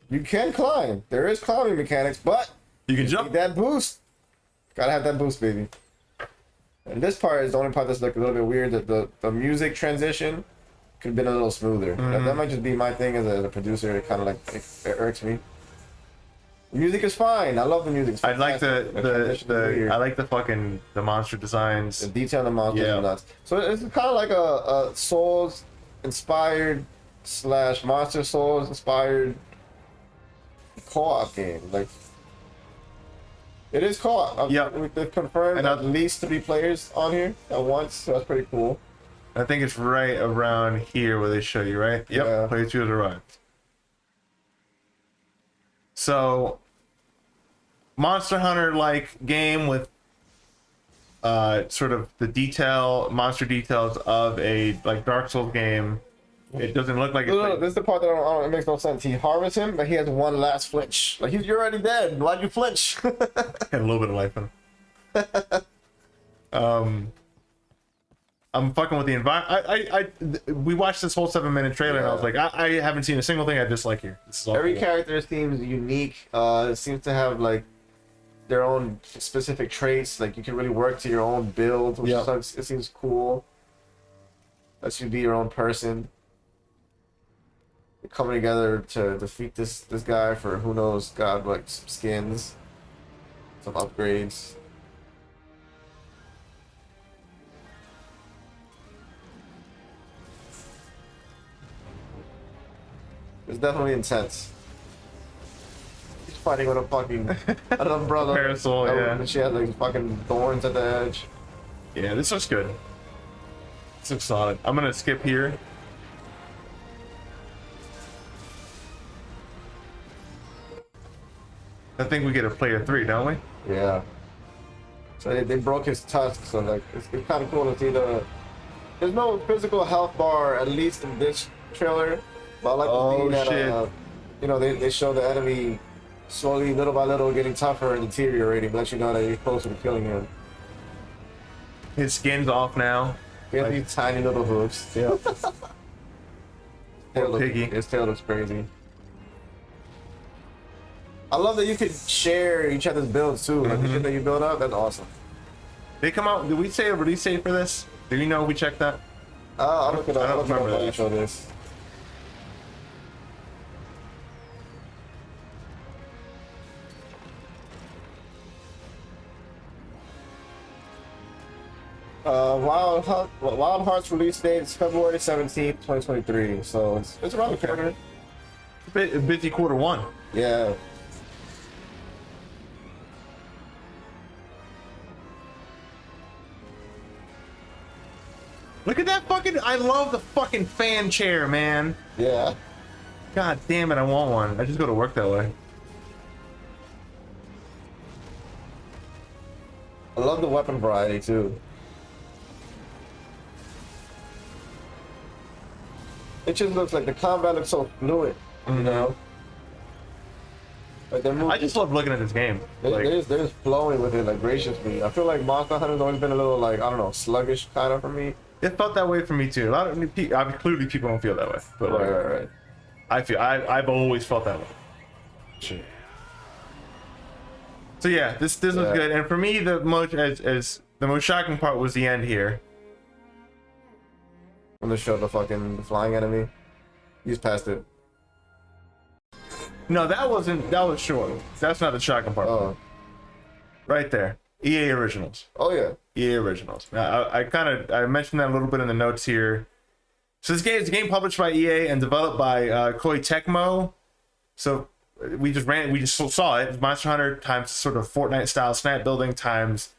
You can climb. There is climbing mechanics, but You can need jump. that boost. Gotta have that boost, baby. And this part is the only part that's like a little bit weird. That the music transition could have been a little smoother. That might just be my thing as a producer. It kind of like it irks me. The music is fine. I love the music. It's I like fantastic. transition is the weird. I like the fucking the monster designs. The detail in the monsters Yeah. is nuts. So it's kind of like a Souls inspired / Monster Souls inspired co-op game. Like it is co-op. Yeah. They've confirmed And at least 3 players on here at once, so that's pretty cool. I think it's right around here where they show you, right? Yep. Yeah. Player 2 has arrived. So, Monster Hunter like game with sort of the monster details of a like Dark Souls game. It doesn't look like it's Look, like, this is the part that I don't, it makes no sense. He harvests him, but he has one last flinch. Like you're already dead. Why'd you flinch? had a little bit of life in him. I'm fucking with the environment. We watched this whole 7-minute trailer, and I was like, I haven't seen a single thing I dislike here. This is all Every cool. character seems unique. It seems to have like their own specific traits. Like you can really work to your own build, which it seems cool. Lets you be your own person. You're coming together to defeat this guy for who knows, God, like some skins, some upgrades. It's definitely intense. He's fighting with a fucking an umbrella. Parasol, yeah. And she has like fucking thorns at the edge. Yeah, this looks good. This looks solid. I'm gonna skip here. I think we get a player 3, don't we? Yeah. So they broke his tusk, so like it's kind of cool to see the. There's no physical health bar, at least in this trailer. But I like to see that, shit. you know, they show the enemy slowly, little by little, getting tougher and deteriorating. Let you know that you're closer to killing him. His skin's off now. He has Like- these tiny little hooves. Yeah. Piggy. His tail looks crazy. I love that you can share each other's builds too. Like the shit that you build up, that's awesome. They come out. Did we say a release date for this? Do you know if we checked that? I'll look it up. I don't remember Let me that. show this. Wild Hearts release date is February 17th, 2023. So it's around the corner. A busy quarter one. Yeah. Look at that fucking. I love the fucking fan chair, man. Yeah. God damn it, I want one. I just go to work that way. I love the weapon variety too. It just looks like the combat looks so fluid, you know? Like I just love looking at this game. they're just flowing with it like graciously. I feel like Monster Hunter's always been a little like, I don't know, sluggish kind of for me. It felt that way for me too. A lot of clearly people don't feel that way, but like, Right. I've always felt that way. Shit. So yeah, this was good, and for me the most the most shocking part was the end here. When they showed the flying enemy, he's past it. No, that was short. That's not the shocking part. Oh. Right there, EA Originals. Oh yeah. EA Originals. Now, I mentioned that a little bit in the notes here. So this game is a game published by EA and developed by Koei Tecmo. So we just saw it. Monster Hunter times sort of Fortnite style snap building times,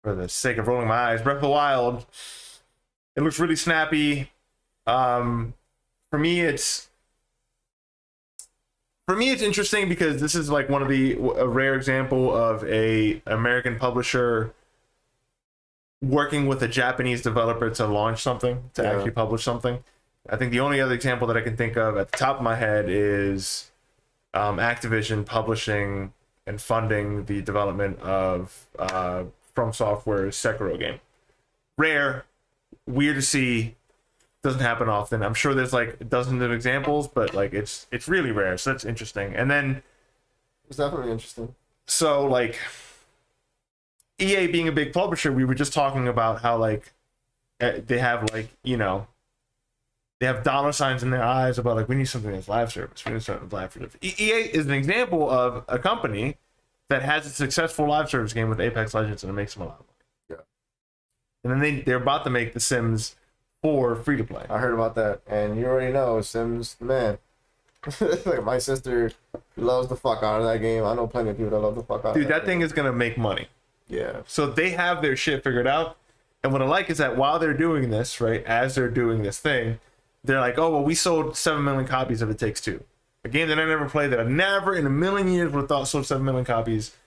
for the sake of rolling my eyes, Breath of the Wild. It looks really snappy. For me it's interesting because this is like a rare example of a American publisher working with a Japanese developer to launch something, to actually publish something. I think the only other example that I can think of at the top of my head is Activision publishing and funding the development of From Software's Sekiro game. Rare, weird to see, doesn't happen often. I'm sure there's like dozens of examples, but like it's really rare, so that's interesting. And then It's definitely interesting. so like EA being a big publisher, we were just talking about how like they have like, you know, they have dollar signs in their eyes about like, we need something that's live service. We need something that's live service. EA is an example of a company that has a successful live service game with Apex Legends, and it makes them a lot of money. Yeah. And then they're about to make The Sims 4 free to play. I heard about that, and you already know Sims, man. Like my sister loves the fuck out of that game. I know plenty of people that love the fuck out of Dude, that that thing is gonna make money. Yeah. So they have their shit figured out. And what I like is that while they're doing this, right, as they're doing this thing, they're like, oh, well, we sold 7 million copies of It Takes Two. A game that I never played, that I never in a million years would have thought sold 7 million copies,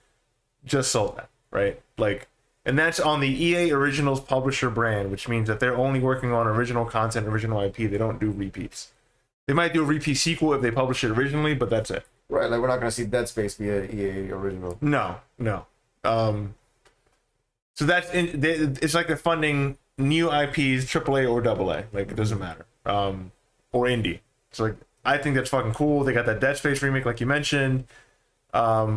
just sold that, right? Like, and that's on the EA Originals publisher brand, which means that they're only working on original content, original IP. They don't do repeats. They might do a repeat sequel if they publish it originally, but that's it. Right, like we're not gonna see Dead Space be a EA original. No. So it's like they're funding new IPs, AAA or AA. Like, it doesn't matter. Or indie. So like, I think that's fucking cool. They got that Dead Space remake, like you mentioned. What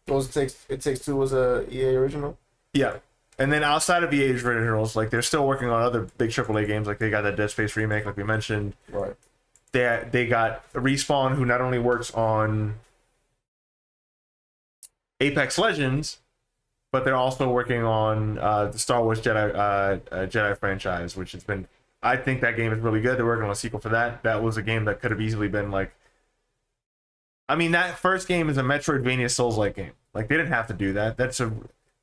was It Takes Two was a EA original? Yeah. And then outside of EA's originals, like they're still working on other big AAA games. Like they got that Dead Space remake, like we mentioned. Right. They got Respawn, who not only works on Apex Legends, but they're also working on the Star Wars Jedi franchise, which has been. I think that game is really good. They're working on a sequel for that. That was a game that could have easily been like. I mean, that first game is a Metroidvania Souls-like game. Like they didn't have to do that.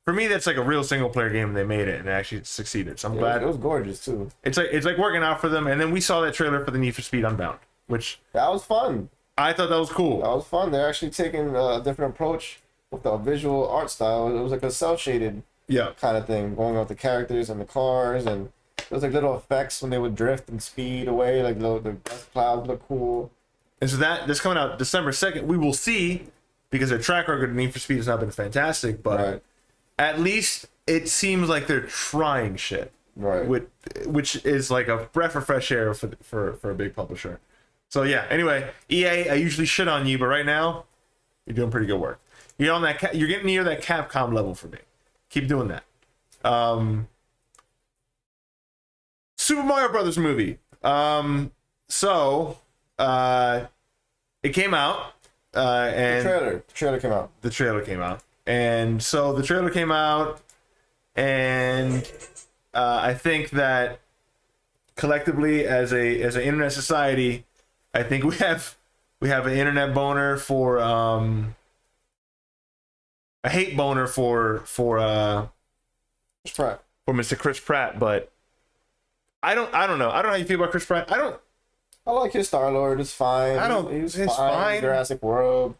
For me, that's like a real single player game, and they made it and it actually succeeded. So I'm glad. It was gorgeous too. It's like working out for them. And then we saw that trailer for the Need for Speed Unbound, which That was fun. I thought that was cool. That was fun. They're actually taking a different approach with the visual art style. It was like a cel shaded kind of thing, going off the characters and the cars, and there was like little effects when they would drift and speed away. Like the dust clouds look cool. And so that's coming out December 2nd. We will see, because their track record of Need for Speed has not been fantastic, but at least it seems like they're trying shit. Right. Which is like a breath of fresh air for a big publisher. So yeah, anyway, EA, I usually shit on you, but right now, you're doing pretty good work. You're getting near that Capcom level for me. Keep doing that. Super Mario Brothers movie. So it came out, and The trailer came out. The trailer came out, and so the trailer came out, and I think that collectively, as an internet society, I think we have an internet boner for a hate boner for Chris Pratt. For Mr. Chris Pratt, but I don't know. I don't know how you feel about Chris Pratt. I like his Star-Lord. It's fine. He's fine. Jurassic World.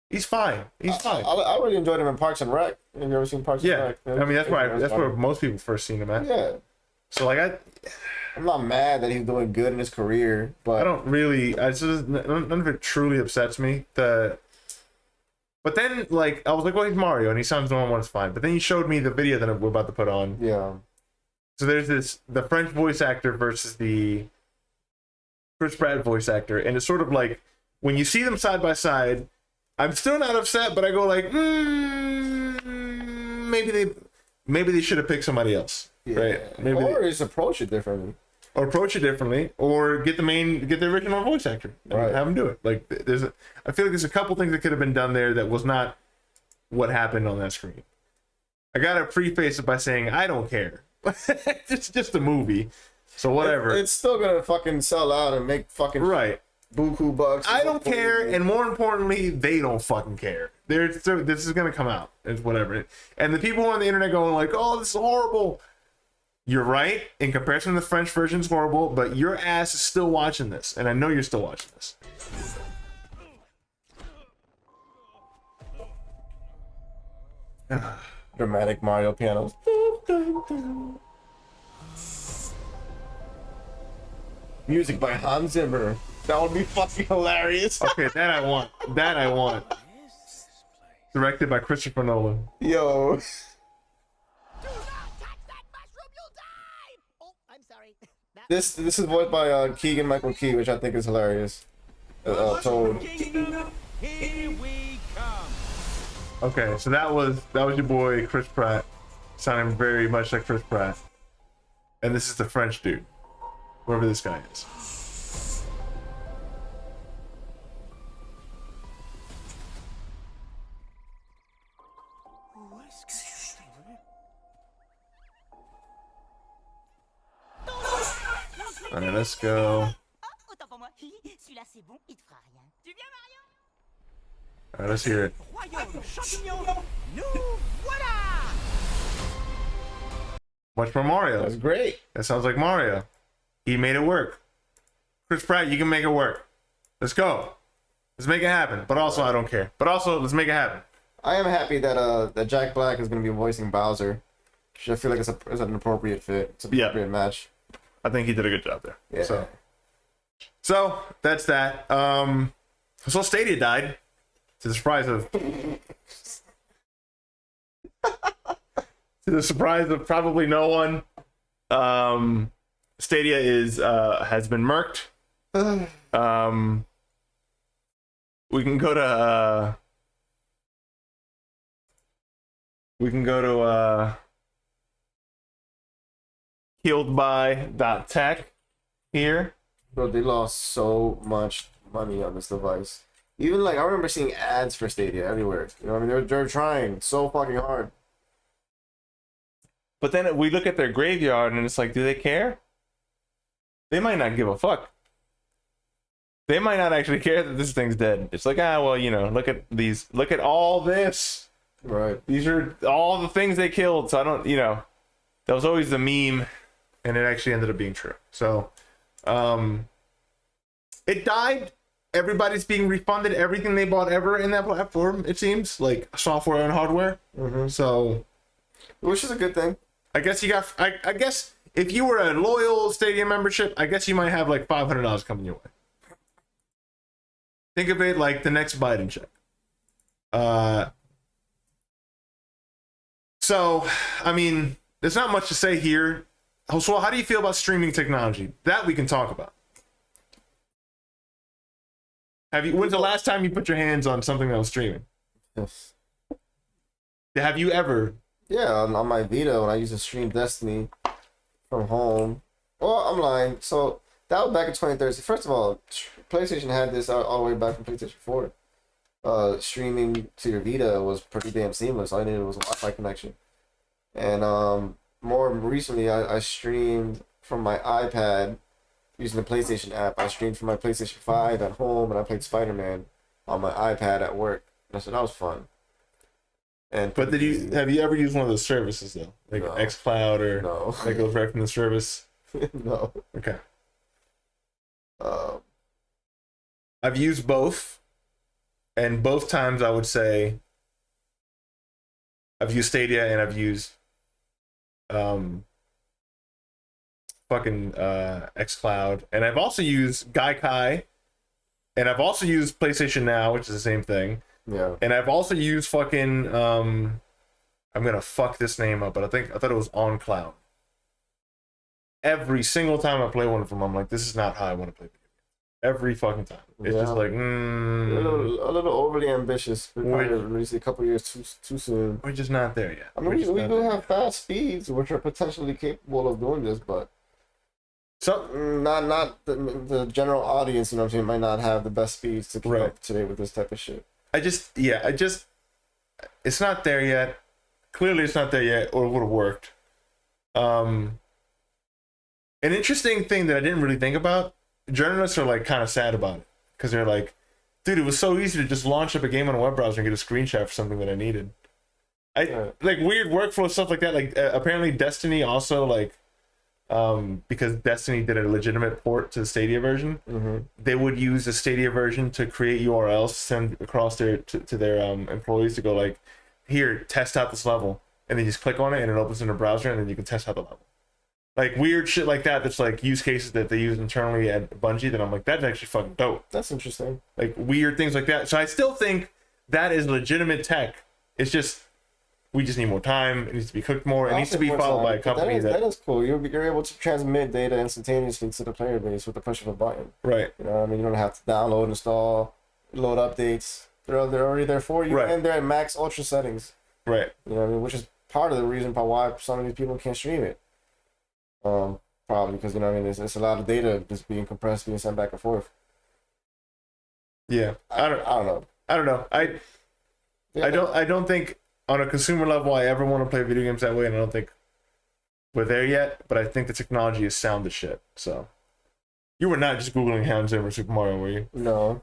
He's fine. He's fine. I really enjoyed him in Parks and Rec. Have you ever seen Parks and Rec? Yeah. I mean, that's where most people first seen him at. Yeah. So like I'm not mad that he's doing good in his career, but I don't really. None of it truly upsets me. But then, like, I was like, well, he's Mario, and he sounds normal, and it's fine. But then you showed me the video that we're about to put on. Yeah. So there's the French voice actor versus the Chris Pratt voice actor, and it's sort of like, when you see them side by side, I'm still not upset, but I go like, maybe they should have picked somebody else, right? Maybe or just approach it differently. Or approach it differently, or get the original voice actor and have him do it. Like I feel like there's a couple things that could have been done there that was not what happened on that screen. I gotta preface it by saying I don't care. It's just a movie, so whatever. It's still gonna fucking sell out and make fucking buku bucks. I don't care, and more importantly, they don't fucking care. This is gonna come out. It's whatever. And the people on the internet going like, "Oh, this is horrible." You're right. In comparison to the French version, it's horrible, but your ass is still watching this, and I know you're still watching this. Dramatic Mario pianos. Music by Hans Zimmer. That would be fucking hilarious. Okay, that I want. Directed by Christopher Nolan. Yo. This is voiced by Keegan Michael Key, which I think is hilarious. Toad. Okay, so that was your boy Chris Pratt, sounding very much like Chris Pratt, and this is the French dude, whoever this guy is. All right, let's go. All right, let's hear it. Much more Mario. That's great. That sounds like Mario. He made it work. Chris Pratt, you can make it work. Let's go. Let's make it happen. But also, I don't care. But also, let's make it happen. I am happy that Jack Black is going to be voicing Bowser. I feel like it's an appropriate fit. It's an appropriate match. I think he did a good job there. Yeah. So that's that. So Stadia died, to the surprise of probably no one. Stadia has been murked. We can go to healedby.tech here. Bro, they lost so much money on this device. Even like I remember seeing ads for Stadia everywhere. You know what I mean? They're trying so fucking hard. But then we look at their graveyard and it's like, do they care? They might not give a fuck. They might not actually care that this thing's dead. It's like, well, look at these. Look at all this. Right. These are all the things they killed. So I don't, that was always the meme. And it actually ended up being true. So, it died. Everybody's being refunded everything they bought ever in that platform, it seems. Like software and hardware. Mm-hmm. So, which is a good thing. I guess you got. I guess if you were a loyal Stadia membership, I guess you might have like $500 coming your way. Think of it like the next Biden check. So, I mean, there's not much to say here. Josuel, how do you feel about streaming technology? That we can talk about. When's the last time you put your hands on something that was streaming? Yes. Have you ever? Yeah, on my Vita when I used to stream Destiny. from home. Well, I'm lying. So that was back in 2013. First of all, PlayStation had this all the way back from PlayStation 4. Streaming to your Vita was pretty damn seamless. All I needed was a Wi-Fi connection. And more recently, I streamed from my iPad using the PlayStation app. I streamed from my PlayStation 5 at home, and I played Spider-Man on my iPad at work. And so that was fun. And But have you ever used one of those services though, like No. xCloud or No. that goes right from the service? No. Okay. Um, I've used both, and both times I would say I've used Stadia and I've used xCloud, and I've also used Gaikai, and I've also used PlayStation Now, which is the same thing, yeah. and I've also used fucking I'm gonna fuck this name up, but I thought it was OnCloud. Every single time I play one of them, I'm like, this is not how I want to play video games. Every fucking time. It's just like, A little overly ambitious. We probably released a couple years too soon. we're just not there yet. I mean, we do have fast speeds, which are potentially capable of doing this, but So not the general audience. You know what I'm saying? Might not have the best speeds to keep up today with this type of shit. It's not there yet. Clearly, it's not there yet, or it would have worked. An interesting thing that I didn't really think about, journalists are like kind of sad about it because they're like, dude, it was so easy to just launch up a game on a web browser and get a screenshot for something that I needed. Like weird workflow stuff like that. Like apparently Destiny also because Destiny did a legitimate port to the Stadia version, they would use the Stadia version to create URLs to send across to their employees to go like, here, test out this level, and then you just click on it and it opens in a browser and then you can test out the level. Like weird shit like that. That's like use cases that they use internally at Bungie. That I'm like, that's actually fucking dope. That's interesting. Like weird things like that. So I still think that is legitimate tech. It's just we just need more time. It needs to be cooked more. It needs to be followed by a company that is cool. You're able to transmit data instantaneously to the player base with the push of a button. Right. You know what I mean? You don't have to download, install, load updates. They're already there for you, Right. and they're at max ultra settings. Right. You know what I mean? Which is part of the reason why some of these people can't stream it. Probably because, you know what I mean, it's a lot of data just being compressed, being sent back and forth. Yeah. I don't know. I don't think on a consumer level I ever want to play video games that way, and I don't think we're there yet, but I think the technology is sound as shit. So you were not just Googling Hans Zimmer Super Mario, were you? No.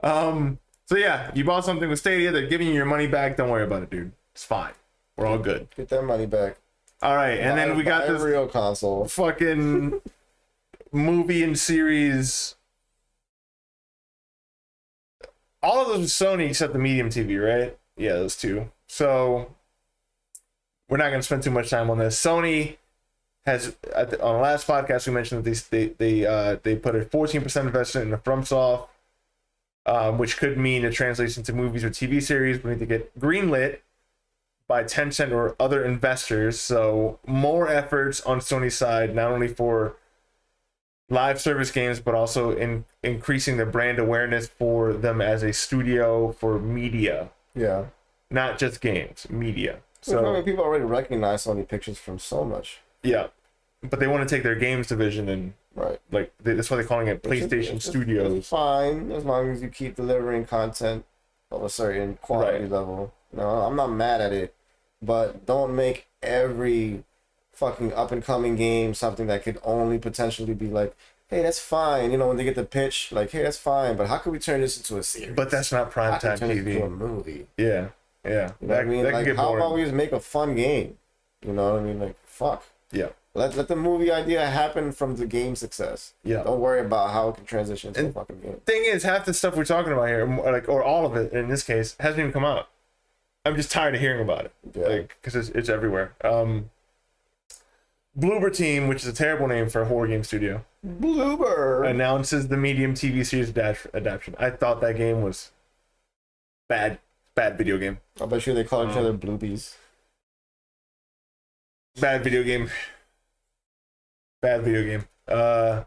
So yeah, you bought something with Stadia, they're giving you your money back. Don't worry about it, dude. It's fine. We're all good. Get that money back. All right, and then we got this real console. fucking movie and series. All of those with Sony except the medium TV, right? Yeah, those two. So we're not going to spend too much time on this. Sony has on the last podcast we mentioned that they put a 14% investment in the FromSoft, which could mean it translates into movies or TV series. We need to get greenlit by Tencent or other investors. So more efforts on Sony's side, not only for live service games, but also in increasing the brand awareness for them as a studio for media. Yeah. Not just games, media. So I mean, people already recognize Sony Pictures from so much. Yeah. But they want to take their games division and that's why they're calling it PlayStation Studios. It's fine as long as you keep delivering content of a certain quality level. No, I'm not mad at it, but don't make every fucking up and coming game something that could only potentially be like, hey, that's fine. You know, when they get the pitch, like, hey, that's fine, but how can we turn this into a series? But that's not primetime TV. Into a movie. Yeah. You know what I mean? Like, how about we just make a fun game? You know what I mean? Like, fuck. Yeah. Let the movie idea happen from the game success. Yeah. Don't worry about how it can transition to a fucking game. Thing is, half the stuff we're talking about here, or all of it in this case, hasn't even come out. I'm just tired of hearing about it. Yeah. Because it's everywhere. Bloober Team, which is a terrible name for a horror game studio, Bloober announces the Medium TV series adaptation. I thought that game was bad video game. I bet you they call each other Bloobies. Bad video game. They're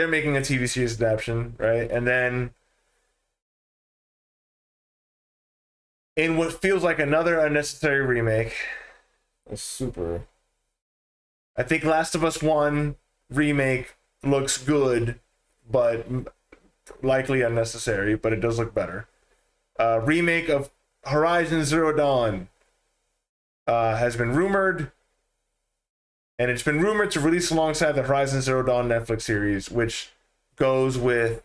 making a TV series adaptation, right? And then in what feels like another unnecessary remake, It's super. I think Last of Us 1 remake looks good, but likely unnecessary, but it does look better. Remake of Horizon Zero Dawn has been rumored, and it's been rumored to release alongside the Horizon Zero Dawn Netflix series, which goes with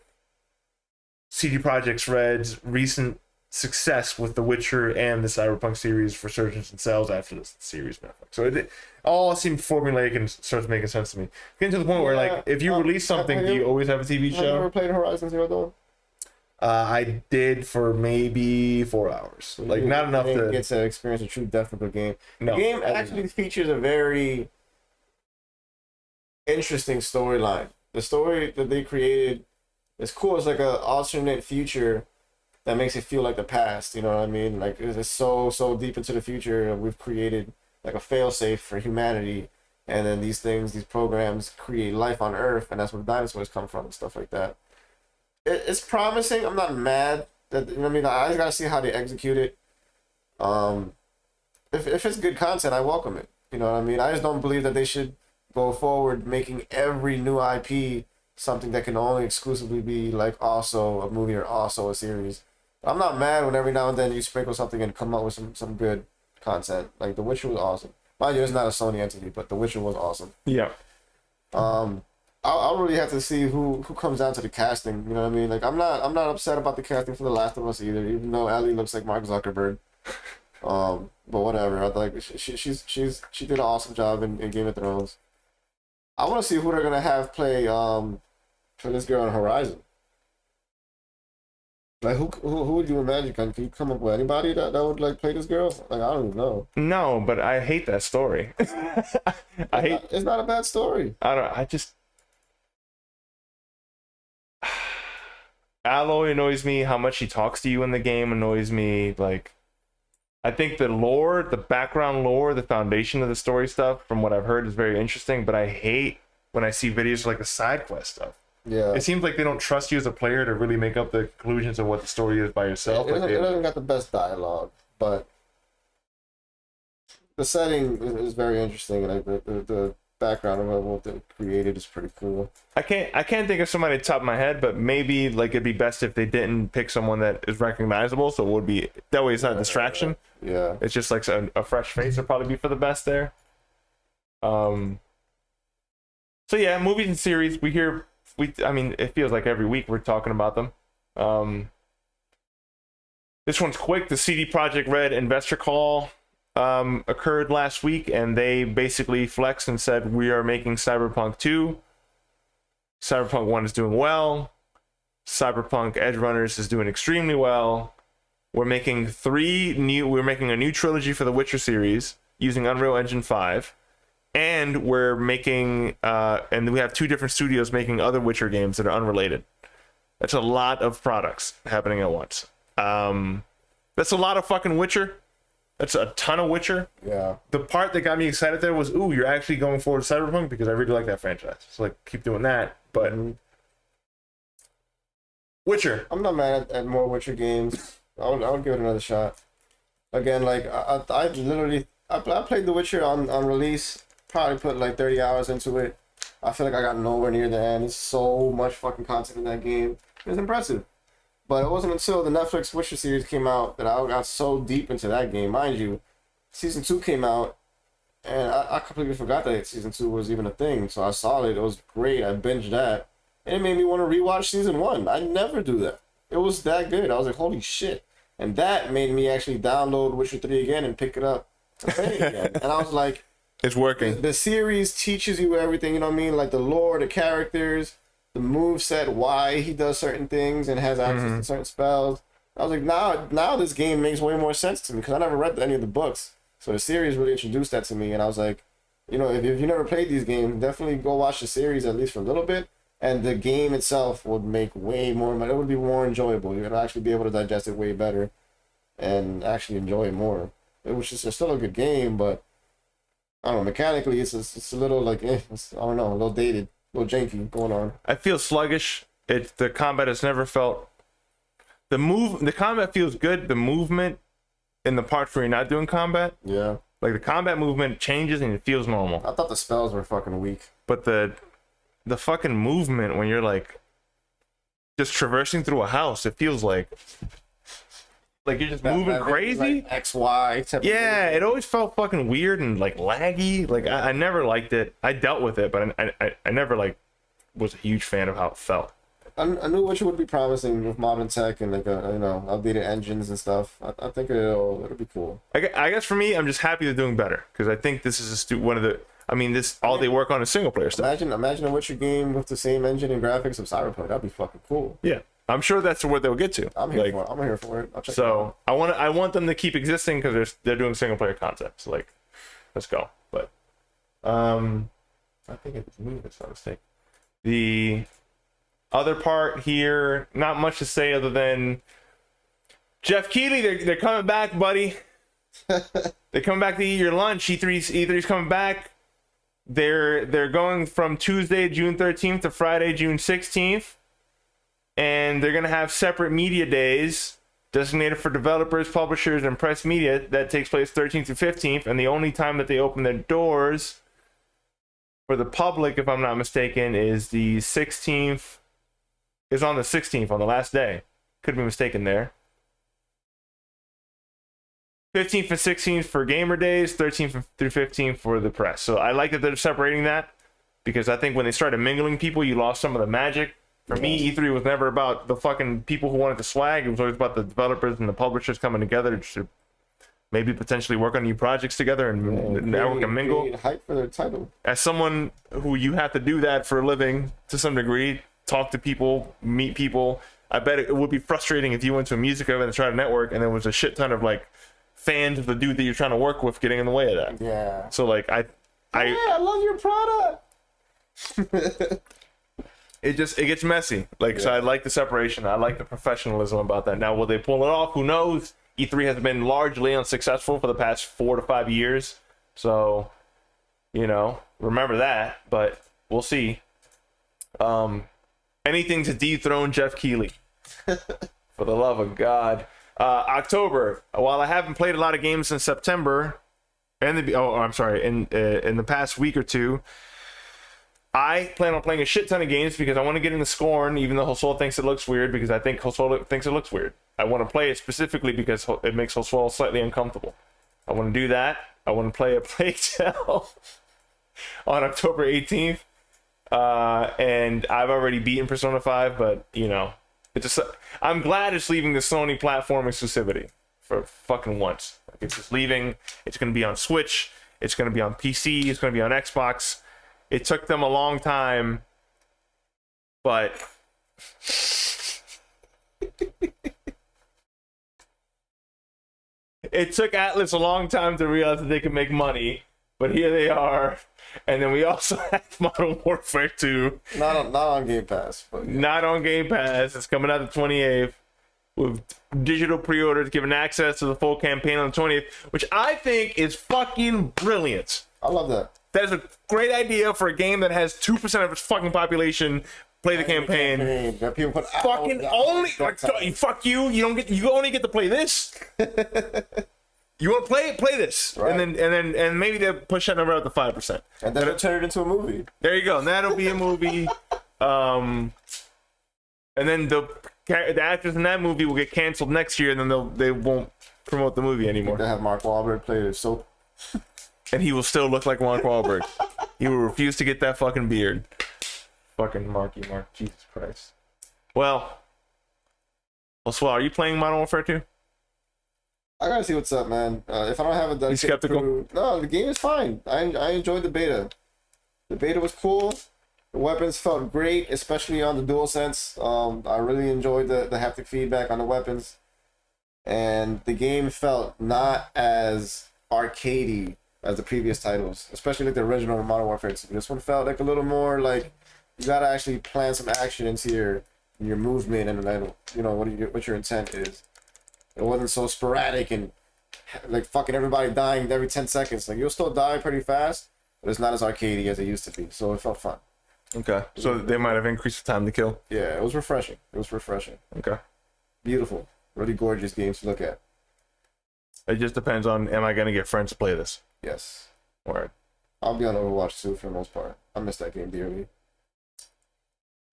CD Projekt Red's recent success with The Witcher and the Cyberpunk series resurgence in sales after this series Netflix. So it all seemed formulaic and starts making sense to me. Getting to the point where, like, if you release something, do you always have a TV show? Have you ever played Horizon Zero Dawn? I did for maybe 4 hours. Like, not enough to get to experience a true depth of the game. No, the game actually features a very interesting storyline. The story that they created is cool. It's like an alternate future that makes it feel like the past. You know what I mean? Like, it's so deep into the future, and we've created like a failsafe for humanity. And then these programs create life on Earth, and that's where dinosaurs come from and stuff like that. It's promising. I'm not mad that, you know what I mean. I just gotta see how they execute it. If it's good content, I welcome it. You know what I mean. I just don't believe that they should go forward making every new IP something that can only exclusively be like also a movie or also a series. I'm not mad when every now and then you sprinkle something and come up with some good content. Like The Witcher was awesome. Mind you, it's not a Sony entity, but The Witcher was awesome. Yeah. I'll really have to see who comes down to the casting. You know what I mean? Like, I'm not upset about the casting for The Last of Us either, even though Ellie looks like Mark Zuckerberg. But whatever. I like she did an awesome job in Game of Thrones. I want to see who they're gonna have play for this girl on Horizon. Like, who would you imagine? Can you come up with anybody that would like play this girl? Like, I don't even know. No, but I hate that story. It's not a bad story. Aloy annoys me. How much she talks to you in the game annoys me. Like, I think the lore, the background lore, the foundation of the story stuff, from what I've heard, is very interesting. But I hate when I see videos like the side quest stuff. Yeah. It seems like they don't trust you as a player to really make up the conclusions of what the story is by yourself. It doesn't got the best dialogue, but the setting is very interesting, and the background of what they created is pretty cool. I can't think of somebody at the top of my head, but maybe like it'd be best if they didn't pick someone that is recognizable, so it would be that way. It's not a distraction. Yeah. It's just like a fresh face would probably be for the best there. So yeah, movies and series. I mean, it feels like every week we're talking about them. This one's quick. The CD Projekt Red investor call occurred last week, and they basically flexed and said, we are making Cyberpunk 2. Cyberpunk 1 is doing well. Cyberpunk Edge Runners is doing extremely well. We're making a new trilogy for the Witcher series using Unreal Engine 5. And we're making, and we have 2 different studios making other Witcher games that are unrelated. That's a lot of products happening at once. That's a lot of fucking Witcher. That's a ton of Witcher. Yeah. The part that got me excited there was, ooh, you're actually going forward to Cyberpunk, because I really like that franchise. So, like, keep doing that. But Witcher. I'm not mad at more Witcher games. I would give it another shot. Again, like, I played The Witcher on release. Probably put like 30 hours into it. I feel like I got nowhere near the end. There's so much fucking content in that game. It's impressive. But it wasn't until the Netflix Witcher series came out that I got so deep into that game. Mind you, Season 2 came out, and I completely forgot that Season 2 was even a thing. So I saw it. It was great. I binged that. And it made me want to rewatch Season 1. I never do that. It was that good. I was like, holy shit. And that made me actually download Witcher 3 again and pick it up and play it again. And I was like, it's working. The series teaches you everything, you know what I mean? Like the lore, the characters, the moveset, why he does certain things and has access to certain spells. I was like, now this game makes way more sense to me, because I never read any of the books. So the series really introduced that to me, and I was like, you know, if you never played these games, definitely go watch the series at least for a little bit, and the game itself would make way more, it would be more enjoyable. You'd actually be able to digest it way better and actually enjoy it more. Which is still a good game, but I don't know, mechanically it's a little like, I don't know, a little dated, a little janky going on. I feel sluggish. The combat has never felt... The combat feels good. The movement in the parts where you're not doing combat, yeah, Like the combat movement changes and it feels normal. I thought the spells were fucking weak. But the fucking movement when you're like just traversing through a house, it feels like you're just moving crazy. Like X, Y. Yeah, it always felt fucking weird and like laggy. Like I never liked it. I dealt with it, but I never like was a huge fan of how it felt. I knew Witcher would be promising with modern tech and like updated engines and stuff. I think it'll be cool. I guess for me, I'm just happy they're doing better because I think this is one of the. I mean, they work on is single player stuff. Imagine a Witcher game with the same engine and graphics of Cyberpunk. That'd be fucking cool. Yeah, I'm sure that's where they'll get to. I'm here for it. I'll check it so out. I want them to keep existing because they're doing single player content. So like, let's go. But I think it's moved. It's not a mistake. The other part here, not much to say other than Jeff Keighley. They're coming back, buddy. They're coming back to eat your lunch. E3's coming back. They're going from Tuesday, June 13th to Friday, June 16th. And they're going to have separate media days designated for developers, publishers, and press media. That takes place 13th to 15th. And the only time that they open their doors for the public, if I'm not mistaken, is the 16th. Is on the 16th, on the last day. Could be mistaken there. 15th and 16th for gamer days, 13th through 15th for the press. So I like that they're separating that because I think when they started mingling people, you lost some of the magic. For me, E3 was never about the fucking people who wanted the swag. It was always about the developers and the publishers coming together to maybe potentially work on new projects together and network and mingle. Hype for their title. As someone who you have to do that for a living to some degree, talk to people, meet people, I bet it would be frustrating if you went to a music event and tried to network and there was a shit ton of like fans of the dude that you're trying to work with getting in the way of that. Yeah. So like I love your product. it gets messy. Like So I like the separation. I like the professionalism about that. Now will they pull it off? Who knows? E3 has been largely unsuccessful for the past 4 to 5 years. So, remember that, but we'll see. Anything to dethrone Jeff Keighley. For the love of God. October. While I haven't played a lot of games in September, in the past week or two, I plan on playing a shit ton of games because I want to get into Scorn, even though Josuel thinks it looks weird, because I think Josuel thinks it looks weird. I want to play it specifically because it makes Josuel slightly uncomfortable. I want to do that. I want to play a Plague Tale on October 18th. And I've already beaten Persona 5, but I'm glad it's leaving the Sony platform exclusivity for fucking once. It's just leaving. It's going to be on Switch. It's going to be on PC. It's going to be on Xbox. It took them a long time, but it took Atlas a long time to realize that they could make money, but here they are. And then we also have Modern Warfare 2. Not on Game Pass. But yeah. Not on Game Pass. It's coming out the 28th. With digital pre-orders giving access to the full campaign on the 20th, which I think is fucking brilliant. I love that. That is a great idea for a game that has 2% of its fucking population play the campaign. That people put Fucking only fuck you. You only get to play this. You want to play it? Play this, right. and maybe they'll push that number out to 5%, and then they'll turn it into a movie. There you go. And that'll be a movie. And then the actors in that movie will get canceled next year, and then they won't promote the movie anymore. They have Mark Wahlberg play it, so and he will still look like Mark Wahlberg. He will refuse to get that fucking beard. Fucking Mark, Jesus Christ. Well, Josuel, are you playing Modern Warfare 2? I gotta see what's up, man. If I don't have a dedicated skeptical? crew, no, the game is fine. I enjoyed the beta. The beta was cool. The weapons felt great, especially on the DualSense. I really enjoyed the haptic feedback on the weapons, and the game felt not as arcadey as the previous titles, especially like the original Modern Warfare 2. This one felt like a little more like you gotta actually plan some action into your movement and what your intent is. It wasn't so sporadic and like fucking everybody dying every 10 seconds. Like you'll still die pretty fast, but it's not as arcadey as it used to be. So it felt fun. Okay. So they might have increased the time to kill. Yeah, it was refreshing. Okay. Beautiful. Really gorgeous games to look at. It just depends on, am I going to get friends to play this? Yes. Word. I'll be on Overwatch 2 for the most part. I miss that game dearly.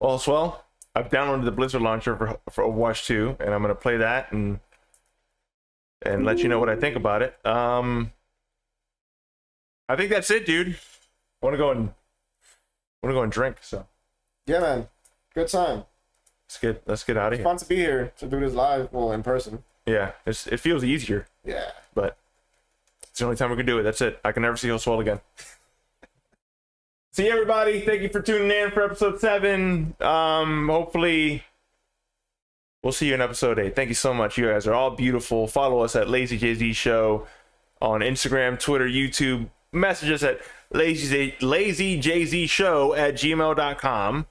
Well, swell. I've downloaded the Blizzard launcher for Overwatch 2, and I'm gonna play that and let you know what I think about it. I think that's it, dude. I wanna go and drink. So Yeah, man. Good time. let's get out of here. Fun to be here to do this live, well, in person. Yeah, it feels easier, Yeah. but it's the only time we can do it. That's it. I can never see Josuel again. See everybody. Thank you for tuning in for episode 7. Hopefully we'll see you in episode 8. Thank you so much. You guys are all beautiful. Follow us at Lazy Jay-Z Show on Instagram, Twitter, YouTube. Message us at lazyjzshow@gmail.com.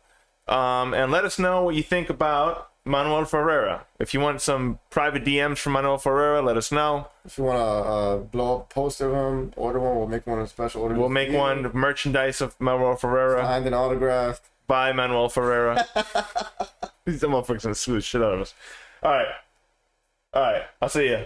And let us know what you think about Manuel Ferrera. If you want some private DMs from Manuel Ferrera, let us know. If you want to blow up a poster of him, order one. We'll make one a special order. We'll make one of merchandise of Manuel Ferrera. Signed and autographed. By Manuel Ferrera. These motherfuckers gonna sue the shit out of us. All right. I'll see ya.